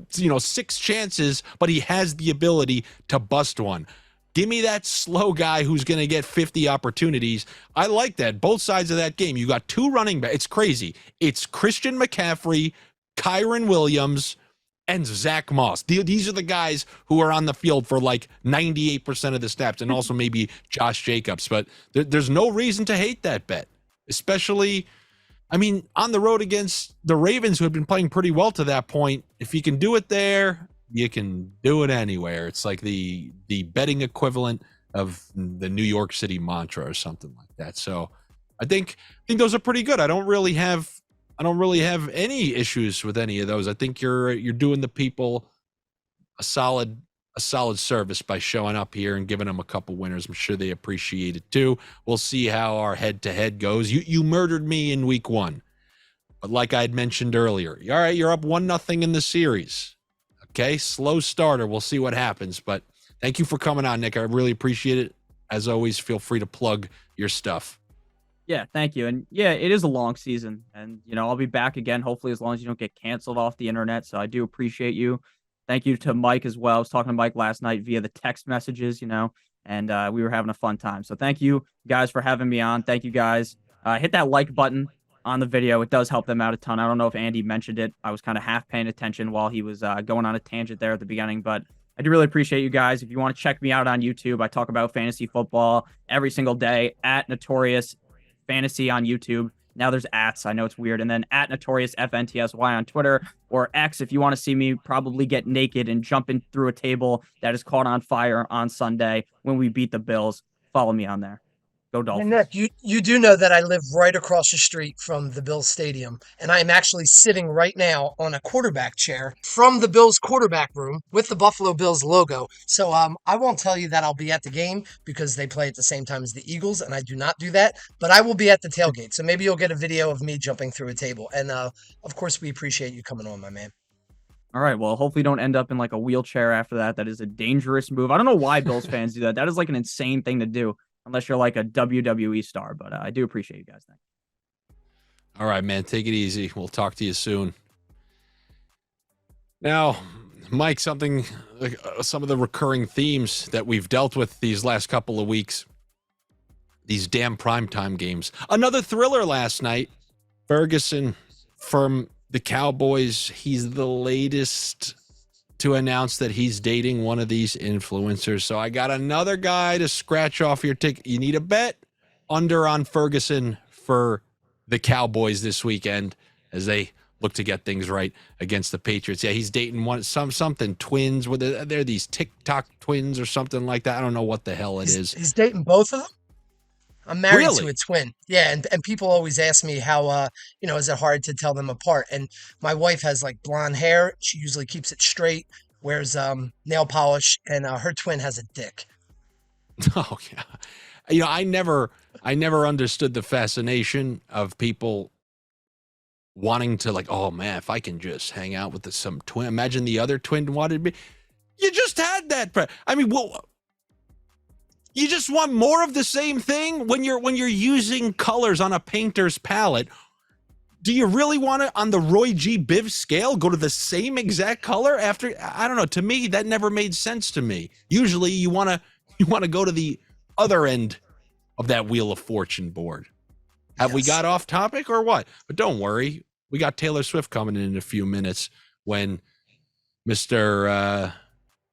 Speaker 1: 6 chances, but he has the ability to bust one. Give me that slow guy who's going to get 50 opportunities. I like that. Both sides of that game. You got 2 running backs. It's crazy. It's Christian McCaffrey, Kyron Williams, and Zach Moss. These are the guys who are on the field for like 98% of the snaps, and also maybe Josh Jacobs. But there's no reason to hate that bet, especially, I mean, on the road against the Ravens, who have been playing pretty well to that point. If you can do it there, you can do it anywhere. It's like the betting equivalent of the New York City mantra or something like that. So I think those are pretty good. I don't really have any issues with any of those. I think you're doing the people a solid service by showing up here and giving them a couple winners. I'm sure they appreciate it too. We'll see how our head-to-head goes. You murdered me in week 1. But like I had mentioned earlier, all right, you're up 1-0 in the series. Okay, slow starter. We'll see what happens. But thank you for coming on, Nick. I really appreciate it. As always, feel free to plug your stuff.
Speaker 4: yeah, thank you. And yeah, it is a long season, and I'll be back again, hopefully, as long as you don't get canceled off the internet. So I do appreciate you. Thank you to Mike as well. I was talking to Mike last night via the text messages, and we were having a fun time. So thank you guys for having me on. Thank you guys. Hit that like button on the video. It does help them out a ton. I don't know if Andy mentioned it. I was kind of half paying attention while he was going on a tangent there at the beginning, but I do really appreciate you guys. If you want to check me out on YouTube, I talk about fantasy football every single day at Notorious Fantasy on YouTube. Now there's ats. I know it's weird. And then at Notorious FNTSY on Twitter, or X if you want to see me probably get naked and jumping through a table that is caught on fire on Sunday when we beat the Bills. Follow me on there. Go Dolphins.
Speaker 2: And Nick, you do know that I live right across the street from the Bills Stadium, and I am actually sitting right now on a quarterback chair from the Bills quarterback room with the Buffalo Bills logo. So I won't tell you that I'll be at the game because they play at the same time as the Eagles, and I do not do that, but I will be at the tailgate. So maybe you'll get a video of me jumping through a table. And of course, we appreciate you coming on, my man.
Speaker 4: All right. Well, hopefully don't end up in like a wheelchair after that. That is a dangerous move. I don't know why Bills fans do that. That is like an insane thing to do. Unless you're like a WWE star, but I do appreciate you guys. Thanks.
Speaker 1: All right, man. Take it easy. We'll talk to you soon. Now, Mike, some of the recurring themes that we've dealt with these last couple of weeks, these damn primetime games. Another thriller last night. Ferguson from the Cowboys. He's the latest to announce that he's dating one of these influencers. So I got another guy to scratch off your ticket. You need a bet under on Ferguson for the Cowboys this weekend as they look to get things right against the Patriots. Yeah, he's dating something twins. They're these TikTok twins or something like that. I don't know what the hell it is.
Speaker 2: He's dating both of them? I'm married
Speaker 1: Really?
Speaker 2: to a twin. Yeah, and people always ask me how, is it hard to tell them apart? And my wife has like blonde hair. She usually keeps it straight, wears nail polish, and her twin has a dick.
Speaker 1: Oh, yeah. I never I never understood the fascination of people wanting to, like, oh man, if I can just hang out with some twin. Imagine the other twin wanted me. You just had that. I mean, well, you just want more of the same thing when you're using colors on a painter's palette. Do you really want to, on the Roy G. Biv scale, go to the same exact color after? I don't know. To me, that never made sense to me. Usually, you want to go to the other end of that Wheel of Fortune board. Have we got off topic or what? But don't worry, we got Taylor Swift coming in a few minutes when Mr.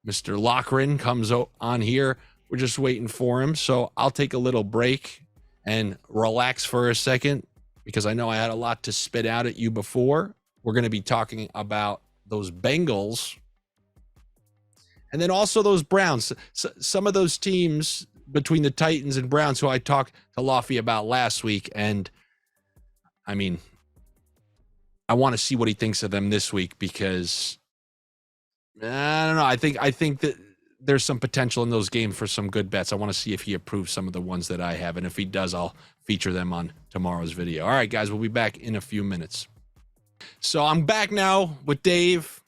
Speaker 1: Loughran comes on here. We're just waiting for him, so I'll take a little break and relax for a second, because I know I had a lot to spit out at you before. We're going to be talking about those Bengals and then also those Browns. Some of those teams between the Titans and Browns, who I talked to Lofty about last week. And I mean, I want to see what he thinks of them this week, because I don't know. I think that there's some potential in those games for some good bets. I want to see if he approves some of the ones that I have. And if he does, I'll feature them on tomorrow's video. All right, guys, we'll be back in a few minutes. So I'm back now with Dave.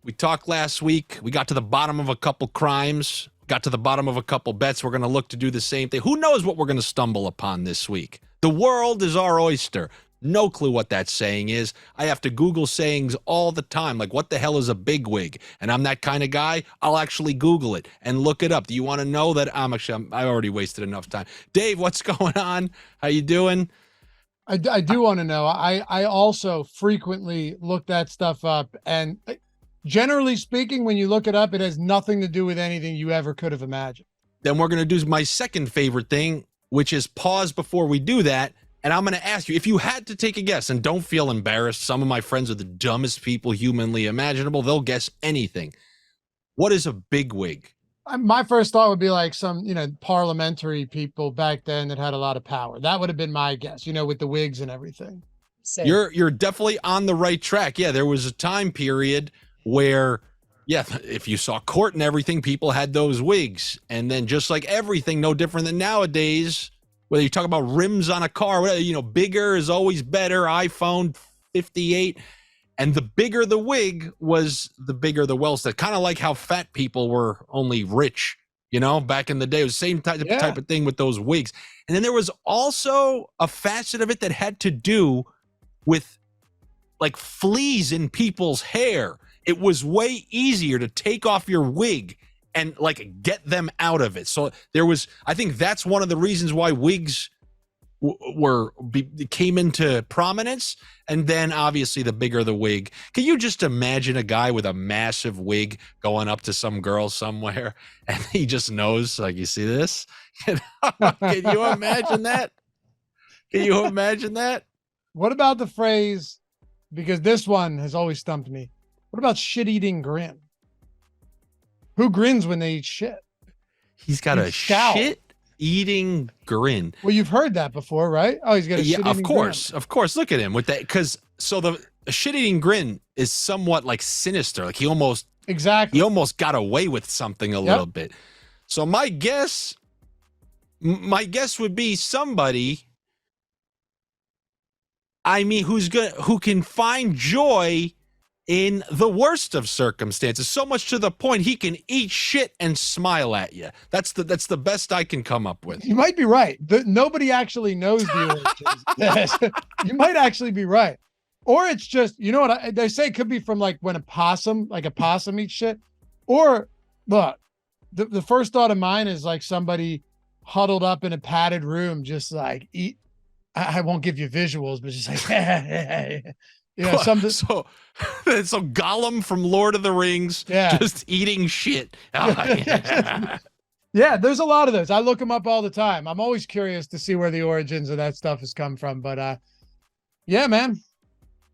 Speaker 1: We talked last week. We got to the bottom of a couple crimes, got to the bottom of a couple bets. We're going to look to do the same thing. Who knows what we're going to stumble upon this week? The world is our oyster. No clue what that saying is. I have to Google sayings all the time. Like, what the hell is a bigwig? And I'm that kind of guy. I'll actually Google it and look it up. Do you want to know that? I already wasted enough time. Dave, what's going on? How you doing?
Speaker 5: I do want to know. I also frequently look that stuff up. And generally speaking, when you look it up, it has nothing to do with anything you ever could have imagined.
Speaker 1: Then we're going to do my second favorite thing, which is pause before we do that. And I'm going to ask you, if you had to take a guess, and don't feel embarrassed, some of my friends are the dumbest people humanly imaginable. They'll guess anything. What is a bigwig?
Speaker 5: My first thought would be like some, parliamentary people back then that had a lot of power. That would have been my guess, with the wigs and everything.
Speaker 2: Same.
Speaker 1: You're definitely on the right track. Yeah, there was a time period where, yeah, if you saw court and everything, people had those wigs. And then just like everything, no different than nowadays, whether you talk about rims on a car, whatever, bigger is always better. iPhone 58. And the bigger the wig was, the bigger the wealth. Kind of like how fat people were only rich, back in the day. It was the same type of thing with those wigs. And then there was also a facet of it that had to do with like fleas in people's hair. It was way easier to take off your wig and like get them out of it. So I think that's one of the reasons why wigs came into prominence. And then obviously the bigger the wig. Can you just imagine a guy with a massive wig going up to some girl somewhere and he just knows, like, you see this? Can you imagine that? Can you imagine that?
Speaker 5: What about the phrase, because this one has always stumped me, what about shit-eating grin? Who grins when they eat shit?
Speaker 1: He's got a shit-eating grin.
Speaker 5: Well, you've heard that before, right? Oh, he's got a shit-eating grin.
Speaker 1: Of course. Look at him with that. Because the shit-eating grin is somewhat like sinister. Like he almost got away with something a little bit. So my guess would be somebody, who can find joy in the worst of circumstances, so much to the point he can eat shit and smile at you. That's the best I can come up with.
Speaker 5: You might be right. Nobody actually knows the origins. You might actually be right. Or it's just, they say it could be from like when a possum eats shit. Or look, the first thought of mine is like somebody huddled up in a padded room, just like eat. I won't give you visuals, but just like, something.
Speaker 1: So Gollum from Lord of the Rings, just eating shit.
Speaker 5: Yeah, there's a lot of those. I look them up all the time. I'm always curious to see where the origins of that stuff has come from. But yeah, man,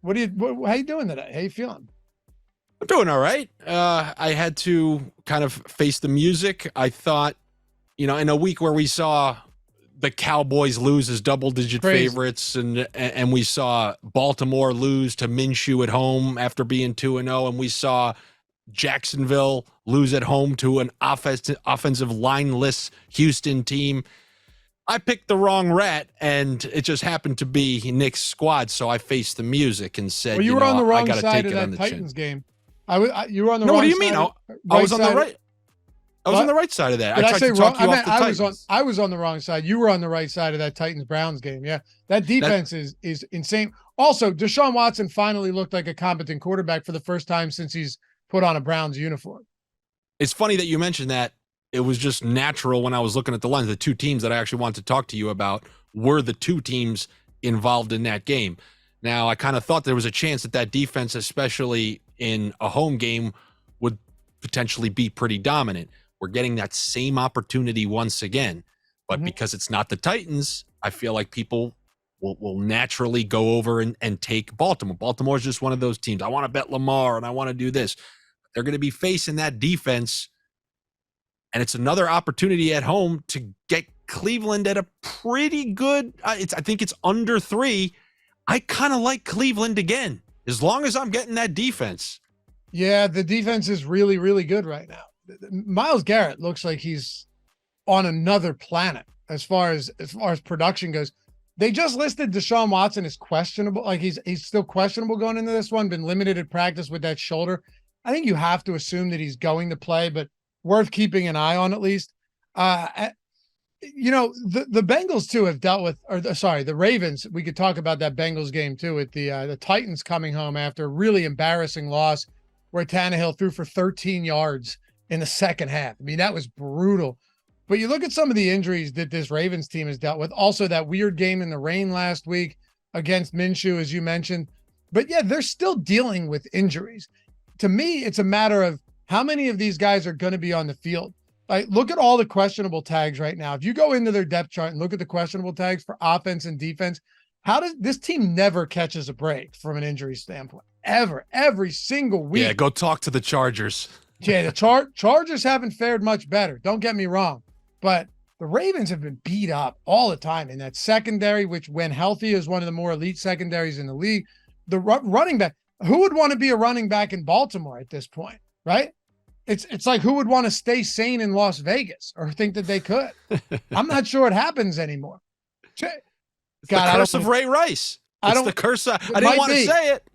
Speaker 5: how you doing today? How you feeling?
Speaker 1: I'm doing all right. I had to kind of face the music. I thought, in a week where we saw the Cowboys lose as double-digit favorites, and we saw Baltimore lose to Minshew at home after being 2-0, and we saw Jacksonville lose at home to an offensive lineless Houston team. I picked the wrong rat, and it just happened to be Nick's squad, so I faced the music and said,
Speaker 5: Well, you were on the
Speaker 1: I
Speaker 5: wrong
Speaker 1: got to
Speaker 5: side
Speaker 1: take
Speaker 5: of
Speaker 1: it on
Speaker 5: that
Speaker 1: the
Speaker 5: Titans
Speaker 1: chin.
Speaker 5: game. You were on the
Speaker 1: No,
Speaker 5: wrong
Speaker 1: what do you
Speaker 5: side.
Speaker 1: mean? I was on the
Speaker 5: side.
Speaker 1: right. I was on the right side of that.
Speaker 5: Did
Speaker 1: I
Speaker 5: I
Speaker 1: tried
Speaker 5: say
Speaker 1: to
Speaker 5: wrong?
Speaker 1: talk you off the Titans.
Speaker 5: I was on the wrong side. You were on the right side of that Titans-Browns game. Yeah, that defense is insane. Also, Deshaun Watson finally looked like a competent quarterback for the first time since he's put on a Browns uniform.
Speaker 1: It's funny that you mentioned that. It was just natural when I was looking at the lines. The two teams that I actually wanted to talk to you about were the two teams involved in that game. Now, I kind of thought there was a chance that defense, especially in a home game, would potentially be pretty dominant. We're getting that same opportunity once again. But because it's not the Titans, I feel like people will naturally go over and take Baltimore. Baltimore is just one of those teams. I want to bet Lamar and I want to do this. They're going to be facing that defense. And it's another opportunity at home to get Cleveland at a pretty good, I think it's under 3. I kind of like Cleveland again, as long as I'm getting that defense.
Speaker 5: Yeah, the defense is really, really good right now. Myles Garrett looks like he's on another planet as far as production goes. They just listed Deshaun Watson as questionable. Like he's still questionable going into this one, been limited at practice with that shoulder. I think you have to assume that he's going to play, but worth keeping an eye on at least. The Bengals too have dealt with, the Ravens. We could talk about that Bengals game too with the Titans coming home after a really embarrassing loss where Tannehill threw for 13 yards in the second half. I mean, that was brutal. But you look at some of the injuries that this Ravens team has dealt with. Also, that weird game in the rain last week against Minshew, as you mentioned. But yeah, they're still dealing with injuries. To me, it's a matter of how many of these guys are going to be on the field. Like, look at all the questionable tags right now. If you go into their depth chart and look at the questionable tags for offense and defense, how does this team never catches a break from an injury standpoint? Ever, every single week.
Speaker 1: Yeah, go talk to the Chargers.
Speaker 5: Yeah, the Chargers haven't fared much better. Don't get me wrong. But the Ravens have been beat up all the time in that secondary, which when healthy is one of the more elite secondaries in the league. The running back, who would want to be a running back in Baltimore at this point, right? It's like who would want to stay sane in Las Vegas or think that they could? I'm not sure it happens anymore.
Speaker 1: God, the curse of Ray Rice. It's the curse. I didn't want to say it.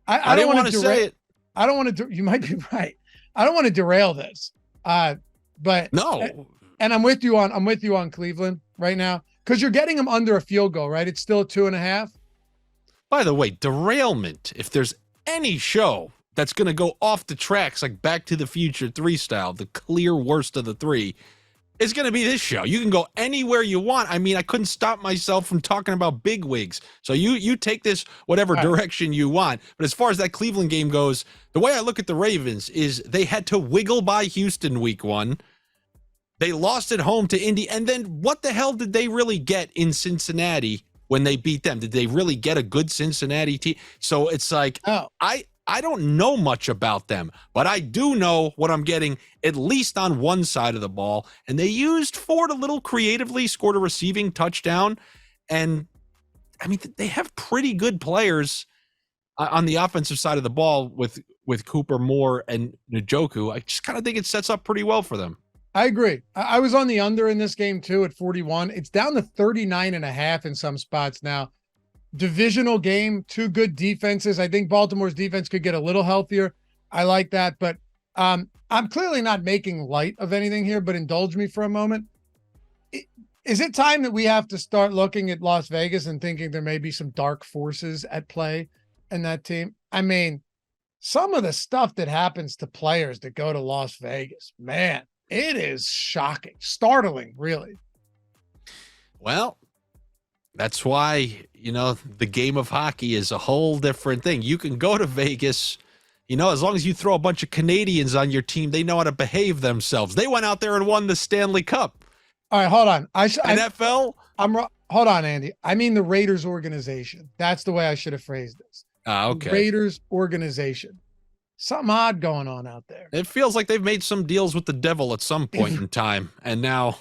Speaker 1: I didn't want to say it.
Speaker 5: I don't want to. You might be right. I don't want to derail this. But
Speaker 1: no.
Speaker 5: And I'm with you on Cleveland right now because you're getting them under a field goal, right? It's still 2.5.
Speaker 1: By the way, derailment. If there's any show that's going to go off the tracks like Back to the Future 3 style, the clear worst of the 3, is going to be this show. You can go anywhere you want. I mean, I couldn't stop myself from talking about bigwigs. So you take this whatever direction you want. But as far as that Cleveland game goes, the way I look at the Ravens is they had to wiggle by Houston week 1. They lost at home to Indy. And then what the hell did they really get in Cincinnati when they beat them? Did they really get a good Cincinnati team? So it's like, I don't know much about them, but I do know what I'm getting at least on one side of the ball. And they used Ford a little creatively, scored a receiving touchdown. And I mean, they have pretty good players on the offensive side of the ball with Cooper, Moore, and Njoku. I just kind of think it sets up pretty well for them.
Speaker 5: I agree. I was on the under in this game too at 41. It's down to 39.5 in some spots now. Divisional game, two good defenses. I think Baltimore's defense could get a little healthier. I like that, but I'm clearly not making light of anything here, but indulge me for a moment. Is it time that we have to start looking at Las Vegas and thinking there may be some dark forces at play in that team? I mean, some of the stuff that happens to players that go to Las Vegas, man, it is shocking, startling, really.
Speaker 1: Well, that's why, the game of hockey is a whole different thing. You can go to Vegas, as long as you throw a bunch of Canadians on your team, they know how to behave themselves. They went out there and won the Stanley Cup.
Speaker 5: All right, hold on.
Speaker 1: NFL?
Speaker 5: Hold on, Andy. I mean the Raiders organization. That's the way I should have phrased this.
Speaker 1: Okay.
Speaker 5: The Raiders organization. Something odd going on out there.
Speaker 1: It feels like they've made some deals with the devil at some point in time. And now.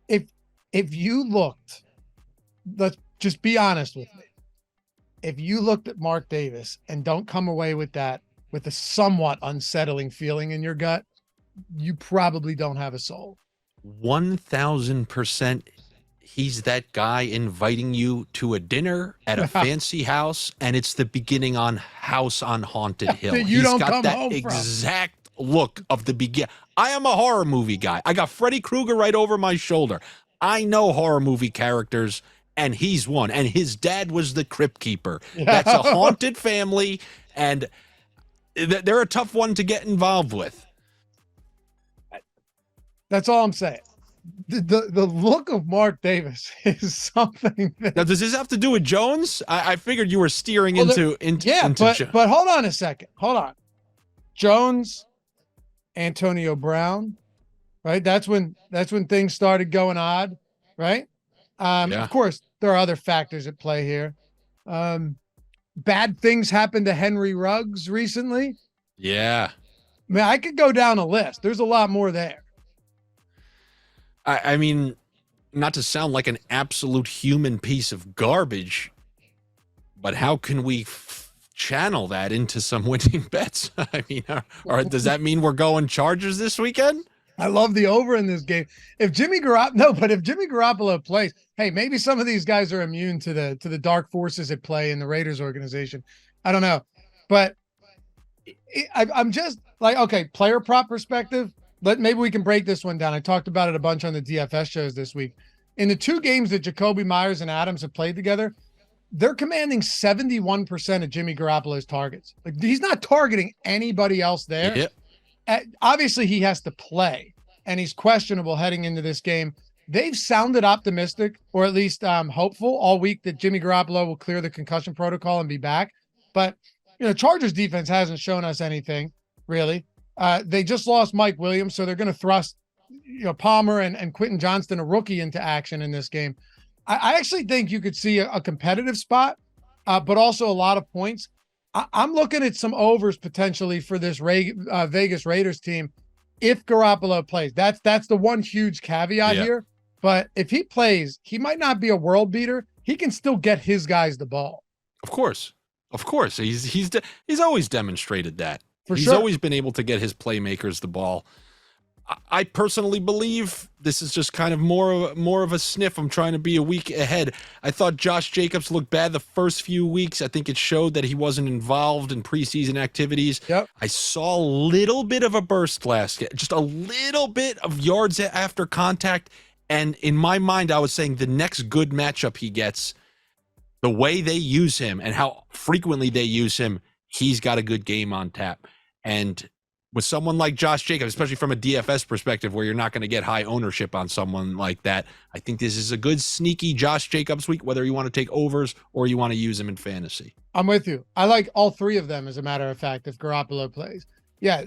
Speaker 5: If you looked, let's just be honest with me. If you looked at Mark Davis and don't come away with that, with a somewhat unsettling feeling in your gut, you probably don't have a soul.
Speaker 1: 1,000%. he's that guy inviting you to a dinner at a fancy house, and it's the beginning on House on Haunted Hill.
Speaker 5: That you
Speaker 1: He's
Speaker 5: don't
Speaker 1: got
Speaker 5: come
Speaker 1: that
Speaker 5: home from.
Speaker 1: exact look of the begin. I am a horror movie guy. I got Freddy Krueger right over my shoulder. I know horror movie characters, and he's one. And his dad was the Crypt Keeper. That's a haunted family, and they're a tough one to get involved with.
Speaker 5: That's all I'm saying. The look of Mark Davis is something that,
Speaker 1: Now, does this have to do with Jones? I figured you were steering
Speaker 5: Well,
Speaker 1: into Jones.
Speaker 5: but hold on a second. Hold on. Jones, Antonio Brown, right? That's when things started going odd, right?
Speaker 1: Yeah.
Speaker 5: Of course, there are other factors at play here. Bad things happened to Henry Ruggs recently.
Speaker 1: Yeah.
Speaker 5: I mean, I could go down a list. There's a lot more there.
Speaker 1: I mean, not to sound like an absolute human piece of garbage, but how can we channel that into some winning bets? I mean, or does that mean we're going Chargers this weekend?
Speaker 5: I love the over in this game. If Jimmy Garoppolo plays, hey, maybe some of these guys are immune to the dark forces at play in the Raiders organization. I don't know, but I'm just like, okay, player prop perspective. Maybe we can break this one down. I talked about it a bunch on the DFS shows this week. In the 2 games that Jacoby Myers and Adams have played together, they're commanding 71% of Jimmy Garoppolo's targets. Like, he's not targeting anybody else there.
Speaker 1: Yep.
Speaker 5: Obviously, he has to play, and he's questionable heading into this game. They've sounded optimistic, or at least hopeful, all week that Jimmy Garoppolo will clear the concussion protocol and be back. But Chargers defense hasn't shown us anything really. They just lost Mike Williams, so they're going to thrust Palmer and Quentin Johnston, a rookie, into action in this game. I actually think you could see a competitive spot, but also a lot of points. I'm looking at some overs potentially for this Vegas Raiders team if Garoppolo plays. That's the one huge caveat here. But if he plays, he might not be a world beater. He can still get his guys the ball.
Speaker 1: Of course. He's always demonstrated that. He's
Speaker 5: sure.
Speaker 1: always been able to get his playmakers the ball. I personally believe this is just kind of more of a sniff. I'm trying to be a week ahead. I thought Josh Jacobs looked bad the first few weeks. I think it showed that he wasn't involved in preseason activities.
Speaker 5: Yep.
Speaker 1: I saw a little bit of a burst last game, just a little bit of yards after contact. And in my mind, I was saying the next good matchup he gets, the way they use him and how frequently they use him, he's got a good game on tap. And with someone like Josh Jacobs, especially from a DFS perspective where you're not going to get high ownership on someone like that, I think this is a good sneaky Josh Jacobs week, whether you want to take overs or you want to use him in fantasy.
Speaker 5: I'm with you. I like all 3 of them, as a matter of fact, if Garoppolo plays. Yeah,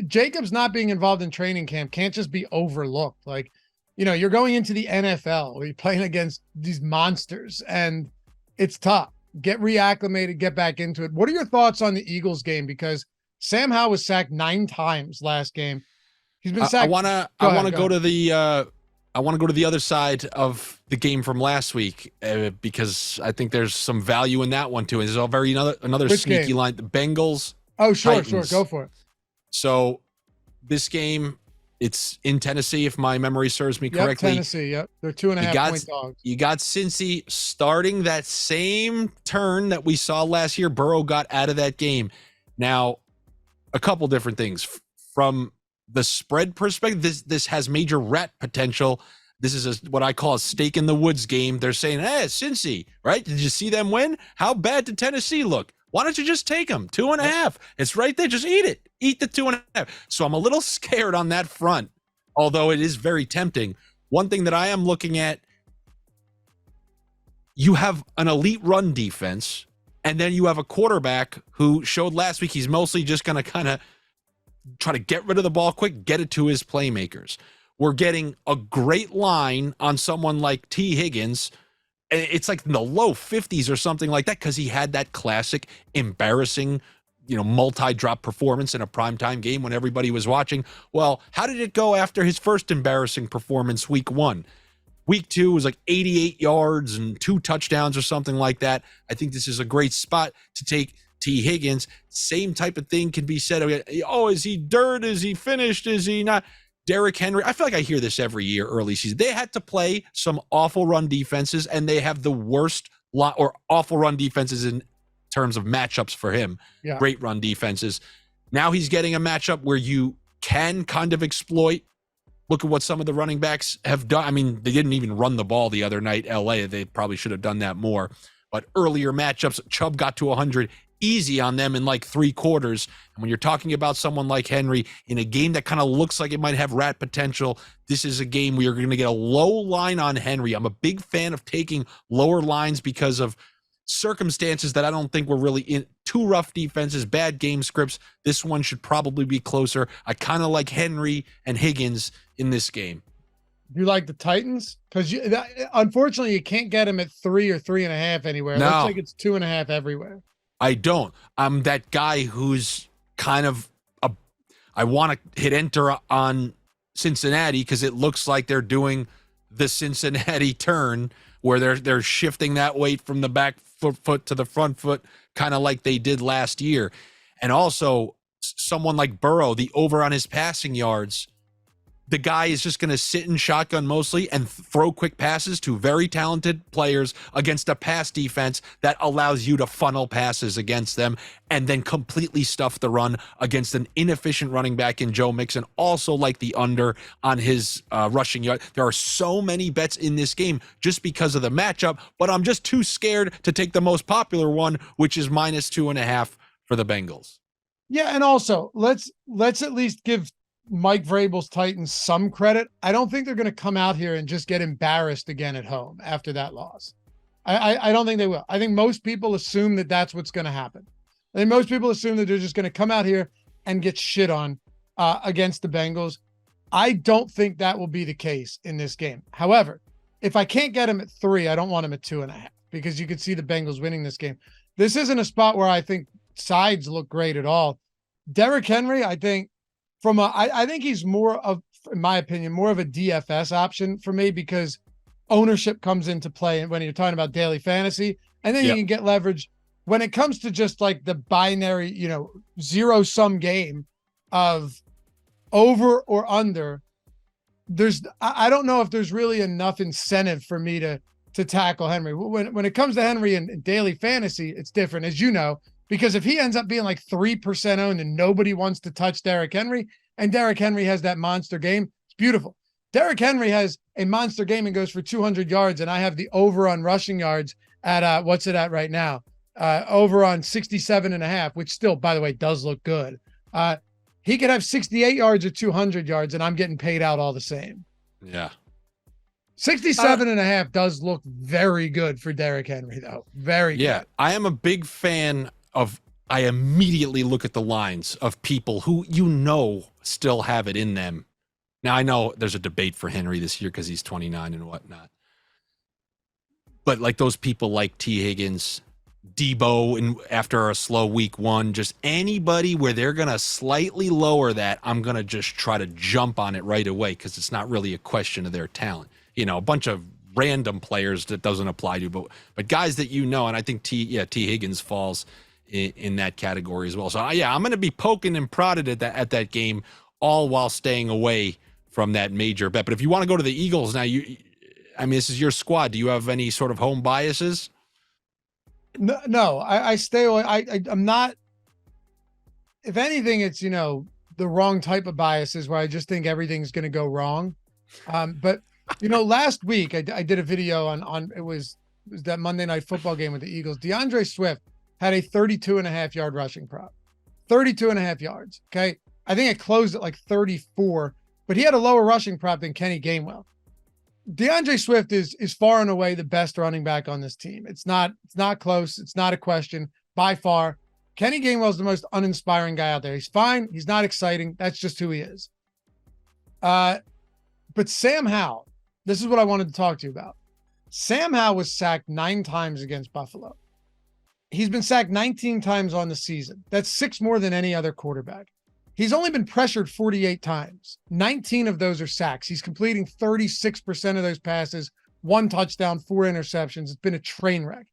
Speaker 5: Jacobs not being involved in training camp can't just be overlooked. Like, you're going into the NFL where you're playing against these monsters, and it's tough. Get reacclimated, get back into it. What are your thoughts on the Eagles game? Because Sam Howell was sacked 9 times last game. He's been sacked.
Speaker 1: I want to go to the other side of the game from last week because I think there's some value in that one too. And there's another
Speaker 5: Which
Speaker 1: sneaky
Speaker 5: game?
Speaker 1: line. The Bengals.
Speaker 5: Oh, sure,
Speaker 1: Titans.
Speaker 5: go for it.
Speaker 1: So this game, it's in Tennessee, if my memory serves me correctly.
Speaker 5: Tennessee. Yep, they're 2.5 point dogs.
Speaker 1: You got Cincy starting that same turn that we saw last year. Burrow got out of that game. Now, a couple different things from the spread perspective. This has major rat potential. This is what I call a stake in the woods game. They're saying, hey, Cincy, right? Did you see them win? How bad did Tennessee look? Why don't you just take them? 2.5. It's right there. Just eat it. Eat the 2.5. So I'm a little scared on that front, although it is very tempting. One thing that I am looking at, you have an elite run defense, and then you have a quarterback who showed last week he's mostly just going to kind of try to get rid of the ball quick, get it to his playmakers. We're getting a great line on someone like T. Higgins. It's like in the low 50s or something like that because he had that classic embarrassing, multi-drop performance in a primetime game when everybody was watching. Well, how did it go after his first embarrassing performance week 1? Week 2 was like 88 yards and 2 touchdowns or something like that. I think this is a great spot to take T. Higgins. Same type of thing can be said. Oh, is he dirt? Is he finished? Is he not? Derrick Henry, I feel like I hear this every year early season. They had to play some awful run defenses, and they have the worst or awful run defenses in terms of matchups for him.
Speaker 5: Yeah.
Speaker 1: Great run defenses. Now he's getting a matchup where you can kind of exploit. Look at what some of the running backs have done. I mean, they didn't even run the ball the other night, LA. They probably should have done that more. But earlier matchups, Chubb got to 100 easy on them in like 3 quarters. And when you're talking about someone like Henry in a game that kind of looks like it might have rat potential, this is a game where you're going to get a low line on Henry. I'm a big fan of taking lower lines because of circumstances that I don't think were really in. 2 rough defenses, bad game scripts. This one should probably be closer. I kind of like Henry and Higgins in this game.
Speaker 5: You like the Titans? Because unfortunately, you can't get them at 3 or 3.5 anywhere.
Speaker 1: No.
Speaker 5: It looks like it's 2.5 everywhere.
Speaker 1: I don't. I'm that guy who's kind of I want to hit enter on Cincinnati because it looks like they're doing the Cincinnati turn where they're shifting that weight from the back foot to the front foot, kind of like they did last year. And also someone like Burrow, the over on his passing yards, the guy is just going to sit in shotgun mostly and throw quick passes to very talented players against a pass defense that allows you to funnel passes against them and then completely stuff the run against an inefficient running back in Joe Mixon. Also like the under on his rushing yard. There are so many bets in this game just because of the matchup, but I'm just too scared to take the most popular one, which is -2.5 for the Bengals.
Speaker 5: Yeah, and also let's at least give Mike Vrabel's Titans some credit. I don't think they're going to come out here and just get embarrassed again at home after that loss. I don't think they will. I think most people assume that that's what's going to happen. I think most people assume that they're just going to come out here and get shit on against the Bengals. I don't think that will be the case in this game. However, if I can't get him at 3, I don't want him at 2.5 because you could see the Bengals winning this game. This isn't a spot where I think sides look great at all. Derrick Henry, I think, I think he's more of, in my opinion, more of a DFS option for me because ownership comes into play when you're talking about daily fantasy, and then you can get leverage when it comes to just like the binary, zero-sum game of over or under. I don't know if there's really enough incentive for me to tackle Henry. When it comes to Henry in daily fantasy, it's different, as you know. Because if he ends up being like 3% owned and nobody wants to touch Derrick Henry, and Derrick Henry has that monster game, it's beautiful. Derrick Henry has a monster game and goes for 200 yards, and I have the over on rushing yards at, what's it at right now? Over on 67.5, which still, by the way, does look good. He could have 68 yards or 200 yards, and I'm getting paid out all the same.
Speaker 1: Yeah.
Speaker 5: 67.5 does look very good for Derrick Henry, though. Very good.
Speaker 1: Yeah, I am a big fan of, I immediately look at the lines of people who still have it in them. Now, I know there's a debate for Henry this year because he's 29 and whatnot. But like those people like T. Higgins, Debo, and after a slow week 1, just anybody where they're going to slightly lower that, I'm going to just try to jump on it right away because it's not really a question of their talent. A bunch of random players that doesn't apply to, but guys that and I think T. Higgins falls in that category as well. So I'm going to be poking and prodded at that game, all while staying away from that major bet. But if you want to go to the Eagles now, this is your squad. Do you have any sort of home biases?
Speaker 5: No, I stay away. I'm not. If anything, it's the wrong type of biases where I just think everything's going to go wrong. But last week I did a video on it was that Monday Night Football game with the Eagles. DeAndre Swift had a 32.5 yard rushing prop, 32.5 yards. Okay. I think it closed at like 34, but he had a lower rushing prop than Kenny Gainwell. DeAndre Swift is far and away the best running back on this team. It's not close. It's not a question by far. Kenny Gainwell is the most uninspiring guy out there. He's fine. He's not exciting. That's just who he is. But Sam Howell, this is what I wanted to talk to you about. Sam Howell was sacked 9 times against Buffalo. He's been sacked 19 times on the season. That's 6 more than any other quarterback. He's only been pressured 48 times. 19 of those are sacks. He's completing 36% of those passes, 1 touchdown, 4 interceptions. It's been a train wreck.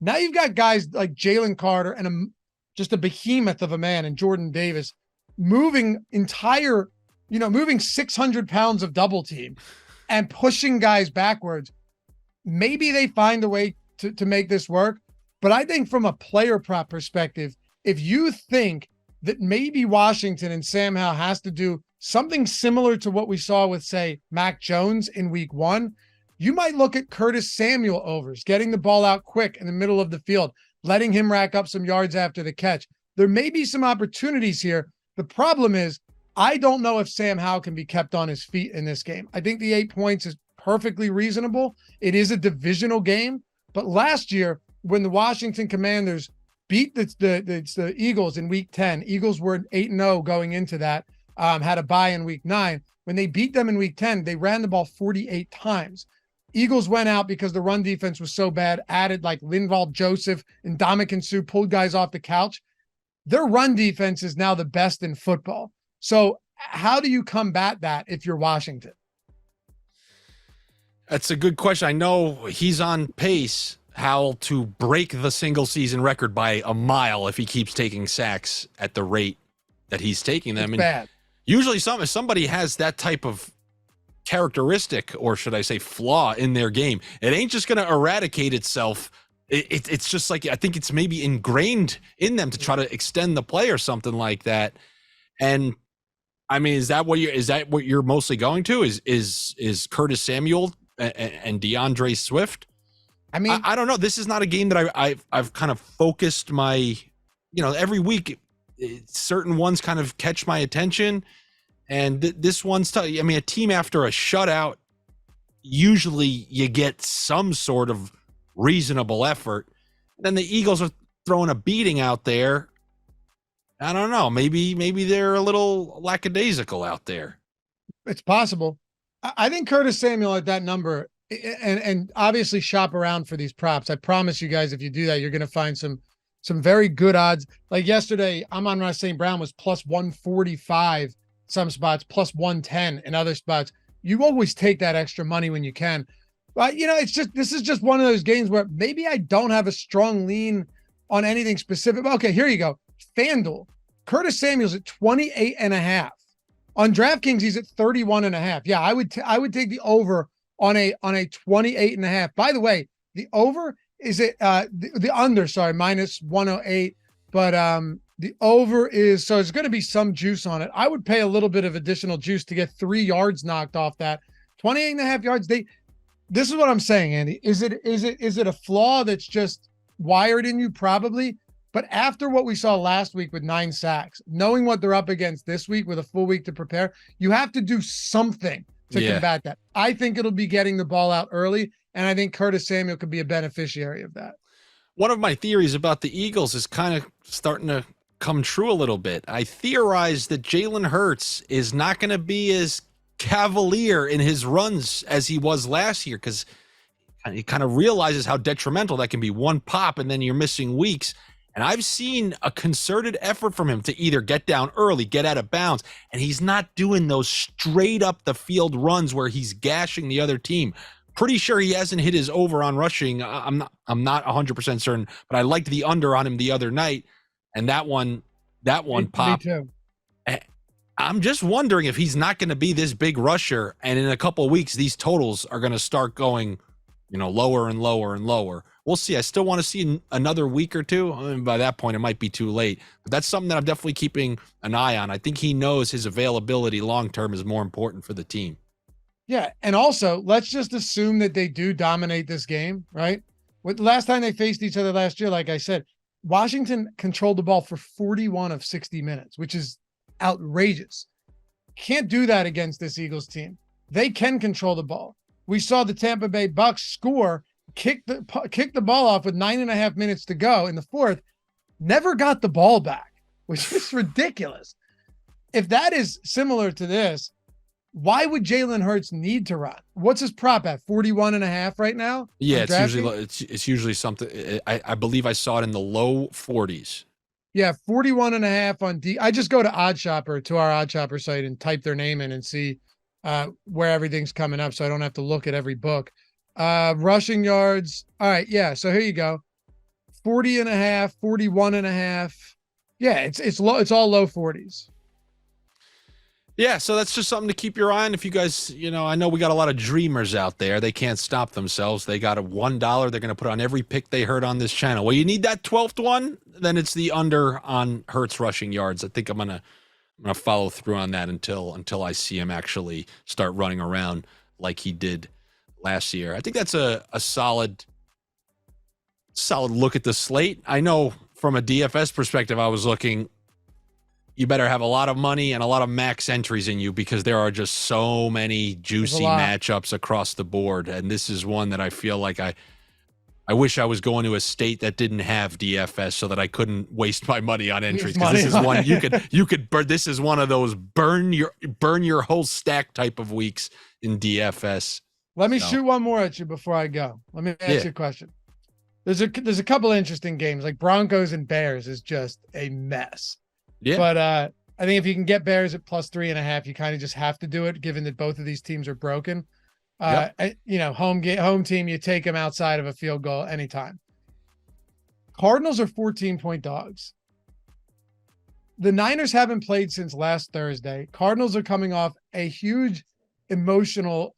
Speaker 5: Now you've got guys like Jalen Carter and just a behemoth of a man in Jordan Davis moving entire moving 600 pounds of double team and pushing guys backwards. Maybe they find a way to make this work. But I think from a player prop perspective, if you think that maybe Washington and Sam Howell has to do something similar to what we saw with, say, Mac Jones in week 1, you might look at Curtis Samuel overs, getting the ball out quick in the middle of the field, letting him rack up some yards after the catch. There may be some opportunities here. The problem is, I don't know if Sam Howell can be kept on his feet in this game. I think the 8 points is perfectly reasonable. It is a divisional game. But last year, when the Washington Commanders beat the Eagles in week 10, Eagles were 8-0 going into that, had a bye in week 9. When they beat them in week 10, they ran the ball 48 times. Eagles went out because the run defense was so bad, added like Linval Joseph and Ndamukong Suh, pulled guys off the couch. Their run defense is now the best in football. So how do you combat that if you're Washington?
Speaker 1: That's a good question. I know he's on pace, Howell, to break the single season record by a mile if he keeps taking sacks at the rate that he's taking them.
Speaker 5: It's bad.
Speaker 1: Usually if somebody has that type of characteristic, or should I say flaw in their game, it ain't just going to eradicate itself. It's just like, I think it's maybe ingrained in them to try to extend the play or something like that. And I mean, is that what you're mostly going to is Curtis Samuel and DeAndre Swift?
Speaker 5: I mean,
Speaker 1: I don't know. This is not a game that I've kind of focused my, every week, certain ones kind of catch my attention. And this one's tough. I mean, a team after a shutout, usually you get some sort of reasonable effort. Then the Eagles are throwing a beating out there. I don't know. Maybe they're a little lackadaisical out there.
Speaker 5: It's possible. I think Curtis Samuel at that number, and obviously shop around for these props. I promise you guys, if you do that, you're going to find some very good odds. Like yesterday, Amon-Ra St. Brown was plus 145 some spots, plus 110 in other spots. You always take that extra money when you can. But, this is just one of those games where maybe I don't have a strong lean on anything specific. Okay, here you go. FanDuel, Curtis Samuel's at 28.5. On DraftKings, he's at 31.5. Yeah, I would take the over on a 28.5. By the way, the over is the under, sorry, minus 108. But the over is, so it's going to be some juice on it. I would pay a little bit of additional juice to get 3 yards knocked off that. 28.5 yards. This is what I'm saying, Andy. Is it a flaw that's just wired in you? Probably. But after what we saw last week with 9 sacks, knowing what they're up against this week with a full week to prepare, you have to do something to combat that. I think it'll be getting the ball out early, and I think Curtis Samuel could be a beneficiary of that.
Speaker 1: One of my theories about the Eagles is kind of starting to come true a little bit. I theorize that Jalen Hurts is not going to be as cavalier in his runs as he was last year, because he kind of realizes how detrimental that can be. One pop and then you're missing weeks. And I've seen a concerted effort from him to either get down early, get out of bounds, and he's not doing those straight up the field runs where he's gashing the other team. Pretty sure he hasn't hit his over on rushing. I'm not 100% certain, but I liked the under on him the other night, and that one popped.
Speaker 5: Me too.
Speaker 1: I'm just wondering if he's not going to be this big rusher, and in a couple of weeks these totals are going to start going, lower and lower and lower. We'll see. I still want to see another week or two. I mean, by that point, it might be too late. But that's something that I'm definitely keeping an eye on. I think he knows his availability long-term is more important for the team.
Speaker 5: Yeah, and also, let's just assume that they do dominate this game, right? With last time they faced each other last year, like I said, Washington controlled the ball for 41 of 60 minutes, which is outrageous. Can't do that against this Eagles team. They can control the ball. We saw the Tampa Bay Bucks score, kick the ball off with 9.5 minutes to go in the fourth, never got the ball back, which is ridiculous. If that is similar to this, why would Jalen Hurts need to run? What's his prop at? 41.5 right now?
Speaker 1: Yeah, it's usually something. I believe I saw it in the low 40s.
Speaker 5: Yeah, 41.5 on D. I just go to OddsShopper, to our OddsShopper site, and type their name in and see where everything's coming up, so I don't have to look at every book. Rushing yards. All right, yeah. So here you go. 40.5, 41.5. Yeah, it's low. It's all low 40s.
Speaker 1: Yeah, so that's just something to keep your eye on. If you guys, I know we got a lot of dreamers out there. They can't stop themselves. They got a $1 they're going to put on every pick they heard on this channel. Well, you need that 12th one, then it's the under on Hurts rushing yards. I think I'm gonna follow through on that until I see him actually start running around like he did last year. I think that's a solid look at the slate. I know from a DFS perspective, I was looking. You better have a lot of money and a lot of max entries in you because there are just so many juicy matchups across the board. And this is one that I feel like I wish I was going to a state that didn't have DFS so that I couldn't waste my money on entries. Because this is one you could burn. This is one of those burn your whole stack type of weeks in DFS.
Speaker 5: Let me shoot one more at you before I go. Let me ask you a question. There's a couple of interesting games, like Broncos and Bears is just a mess. Yeah. But I think if you can get Bears at +3.5, you kind of just have to do it, given that both of these teams are broken. Home team, you take them outside of a field goal anytime. Cardinals are 14-point dogs. The Niners haven't played since last Thursday. Cardinals are coming off a huge emotionally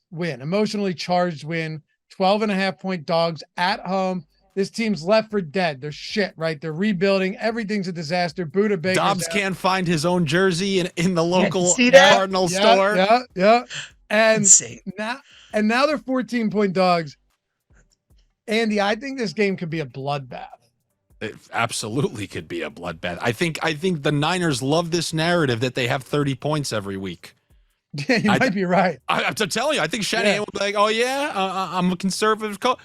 Speaker 5: charged win, 12.5-point dogs at home. This team's left for dead. They're shit, right? They're rebuilding. Everything's a disaster. Buda Baker's
Speaker 1: Dobbs can't find his own jersey in the local
Speaker 5: Cardinals
Speaker 1: Cardinal store.
Speaker 5: Yeah. And
Speaker 2: Insane.
Speaker 5: now they're 14-point dogs. Andy, I think this game could be a bloodbath.
Speaker 1: It absolutely could be a bloodbath. I think the Niners love this narrative that they have 30 points every week.
Speaker 5: Yeah, you might be right.
Speaker 1: I'm telling you, I think Shanahan would be like, "Oh yeah, I'm a conservative coach.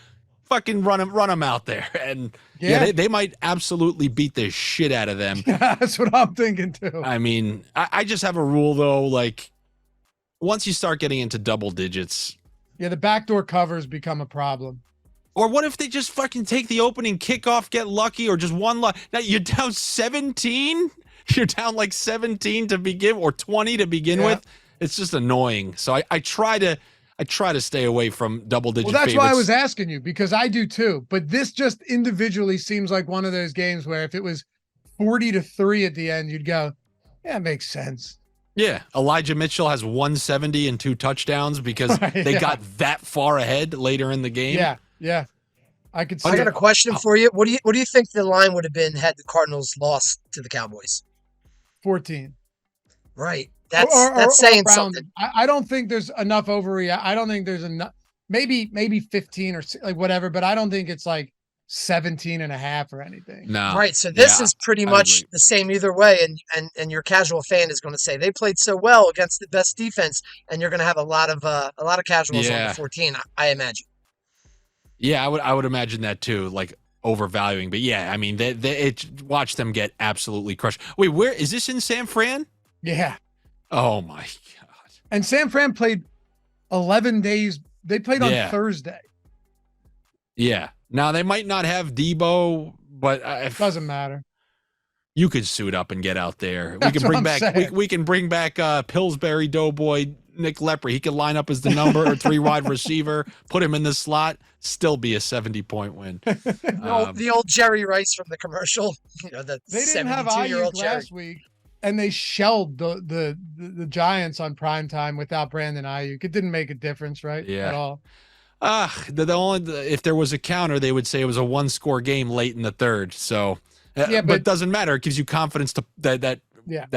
Speaker 1: Fucking run them out there," and they might absolutely beat the shit out of them.
Speaker 5: That's what I'm thinking too.
Speaker 1: I mean, I just have a rule though, like once you start getting into double digits,
Speaker 5: the backdoor covers become a problem.
Speaker 1: Or what if they just fucking take the opening kickoff, get lucky, or just one luck? Now you're down 17. You're down like 17 to begin, or 20 to begin with. It's just annoying. So I try to stay away from double digit.
Speaker 5: Well, that's
Speaker 1: favorites.
Speaker 5: why I was asking you, because I do too. But this just individually seems like one of those games where if it was 40-3 at the end, you'd go, "Yeah, it makes sense."
Speaker 1: Yeah, Elijah Mitchell has 170 and 2 touchdowns because they got that far ahead later in the game.
Speaker 5: Yeah. I got
Speaker 2: a question for you. What do you think the line would have been had the Cardinals lost to the Cowboys?
Speaker 5: 14.
Speaker 2: Right. That's saying something.
Speaker 5: I don't think there's enough overreact. I don't think there's enough. Maybe 15 or like whatever, but I don't think it's like 17.5 or anything.
Speaker 1: No.
Speaker 2: Right. So this is pretty much the same either way. And your casual fan is going to say they played so well against the best defense, and you're going to have a lot of casuals on the 14. I imagine. Yeah,
Speaker 1: I would imagine that too, like overvaluing. But yeah, I mean, watch them get absolutely crushed. Wait, where is this in San Fran?
Speaker 5: Yeah.
Speaker 1: Oh my God.
Speaker 5: And San Fran played 11 days. They played on Thursday.
Speaker 1: Yeah. Now they might not have Debo, but
Speaker 5: it doesn't matter.
Speaker 1: You could suit up and get out there. We can bring back Pillsbury Doughboy Nick Lepri. He could line up as the number 3 wide receiver, put him in the slot, still be a 70 point win.
Speaker 2: The old Jerry Rice from the commercial. The
Speaker 5: they didn't have Ayuk last week, and they shelled the Giants on primetime without Brandon Ayuk. It didn't make a difference, right?
Speaker 1: Yeah.
Speaker 5: At all.
Speaker 1: If there was a counter, they would say it was a 1-score game late in the third. So, but it doesn't matter. It gives you confidence that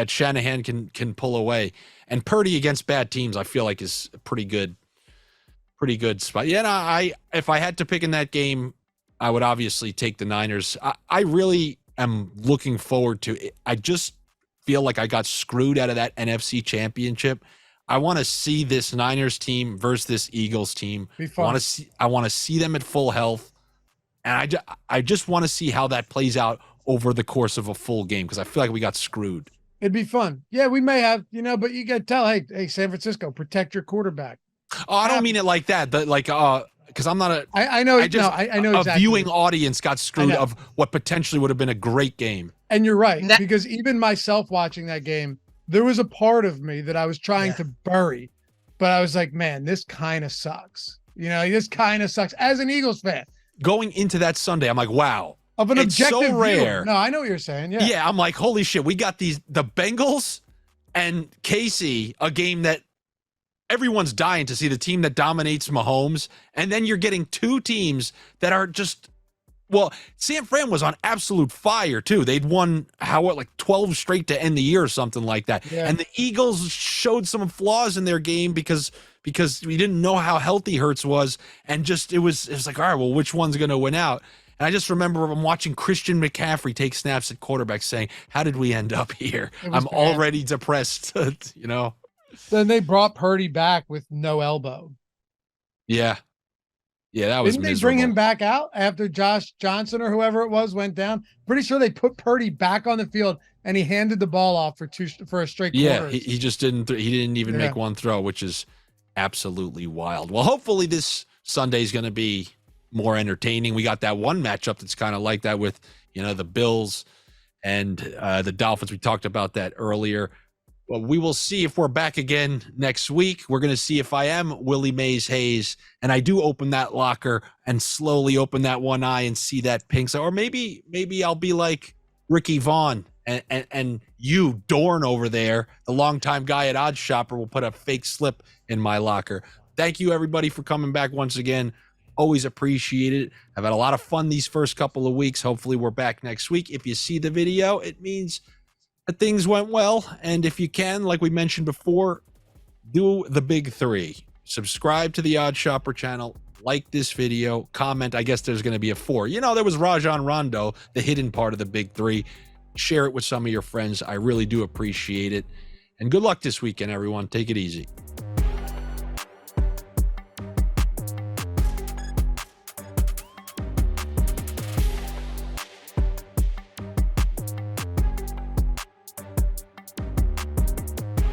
Speaker 1: Shanahan can pull away. And Purdy against bad teams, I feel like is a pretty good spot. Yeah, if I had to pick in that game, I would obviously take the Niners. I really am looking forward to it. I just feel like I got screwed out of that NFC Championship. I want to see this Niners team versus this Eagles team. I want to see them at full health, and I just want to see how that plays out over the course of a full game because I feel like we got screwed.
Speaker 5: It'd be fun. Yeah, we may have, but you got to tell, hey, San Francisco, protect your quarterback.
Speaker 1: Oh, I don't mean it like that, but like, because I'm not
Speaker 5: I know. I know exactly.
Speaker 1: A viewing audience got screwed of what potentially would have been a great game.
Speaker 5: And you're right, because even myself watching that game, there was a part of me that I was trying to bury, but I was like, man, this kind of sucks. This kind of sucks as an Eagles fan.
Speaker 1: Going into that Sunday, I'm like, wow.
Speaker 5: Of an objective
Speaker 1: so rare.
Speaker 5: View. No, I know what you're saying. Yeah.
Speaker 1: Yeah, I'm like, holy shit, we got the Bengals And Casey, a game that everyone's dying to see, the team that dominates Mahomes. And then you're getting two teams that are just, well, San Fran was on absolute fire too. They'd won like 12 straight to end the year or something like that.
Speaker 5: Yeah.
Speaker 1: And the Eagles showed some flaws in their game because we didn't know how healthy Hurts was. And just, it was like, all right, well, which one's going to win out? And I just remember I'm watching Christian McCaffrey take snaps at quarterback saying, how did we end up here? I'm
Speaker 5: bad.
Speaker 1: already depressed, you know?
Speaker 5: Then they brought Purdy back with no elbow.
Speaker 1: Yeah. Yeah, that was
Speaker 5: Didn't they
Speaker 1: miserable.
Speaker 5: bring him back out after Josh Johnson or whoever it was went down? Pretty sure they put Purdy back on the field and he handed the ball off for a straight
Speaker 1: Yeah,
Speaker 5: quarter.
Speaker 1: he just didn't even make one throw, which is absolutely wild. Well, hopefully this Sunday is going to be more entertaining. We got that one matchup that's kind of like that with, the Bills and the Dolphins. We talked about that earlier. Well, we will see if we're back again next week. We're going to see if I am Willie Mays Hayes and I do open that locker and slowly open that one eye and see that pink. Or maybe I'll be like Ricky Vaughn and you, Dorn, over there, the longtime guy at Odd Shopper, will put a fake slip in my locker. Thank you, everybody, for coming back once again. Always appreciate it. I've had a lot of fun these first couple of weeks. Hopefully we're back next week. If you see the video, it means that things went well. And if you can, like we mentioned before, do the big three. Subscribe to the Odd Shopper channel, like this video, comment. I guess there's going to be a 4. There was Rajon Rondo, the hidden part of the big three. Share it with some of your friends. I really do appreciate it. And good luck this weekend, everyone. Take it easy.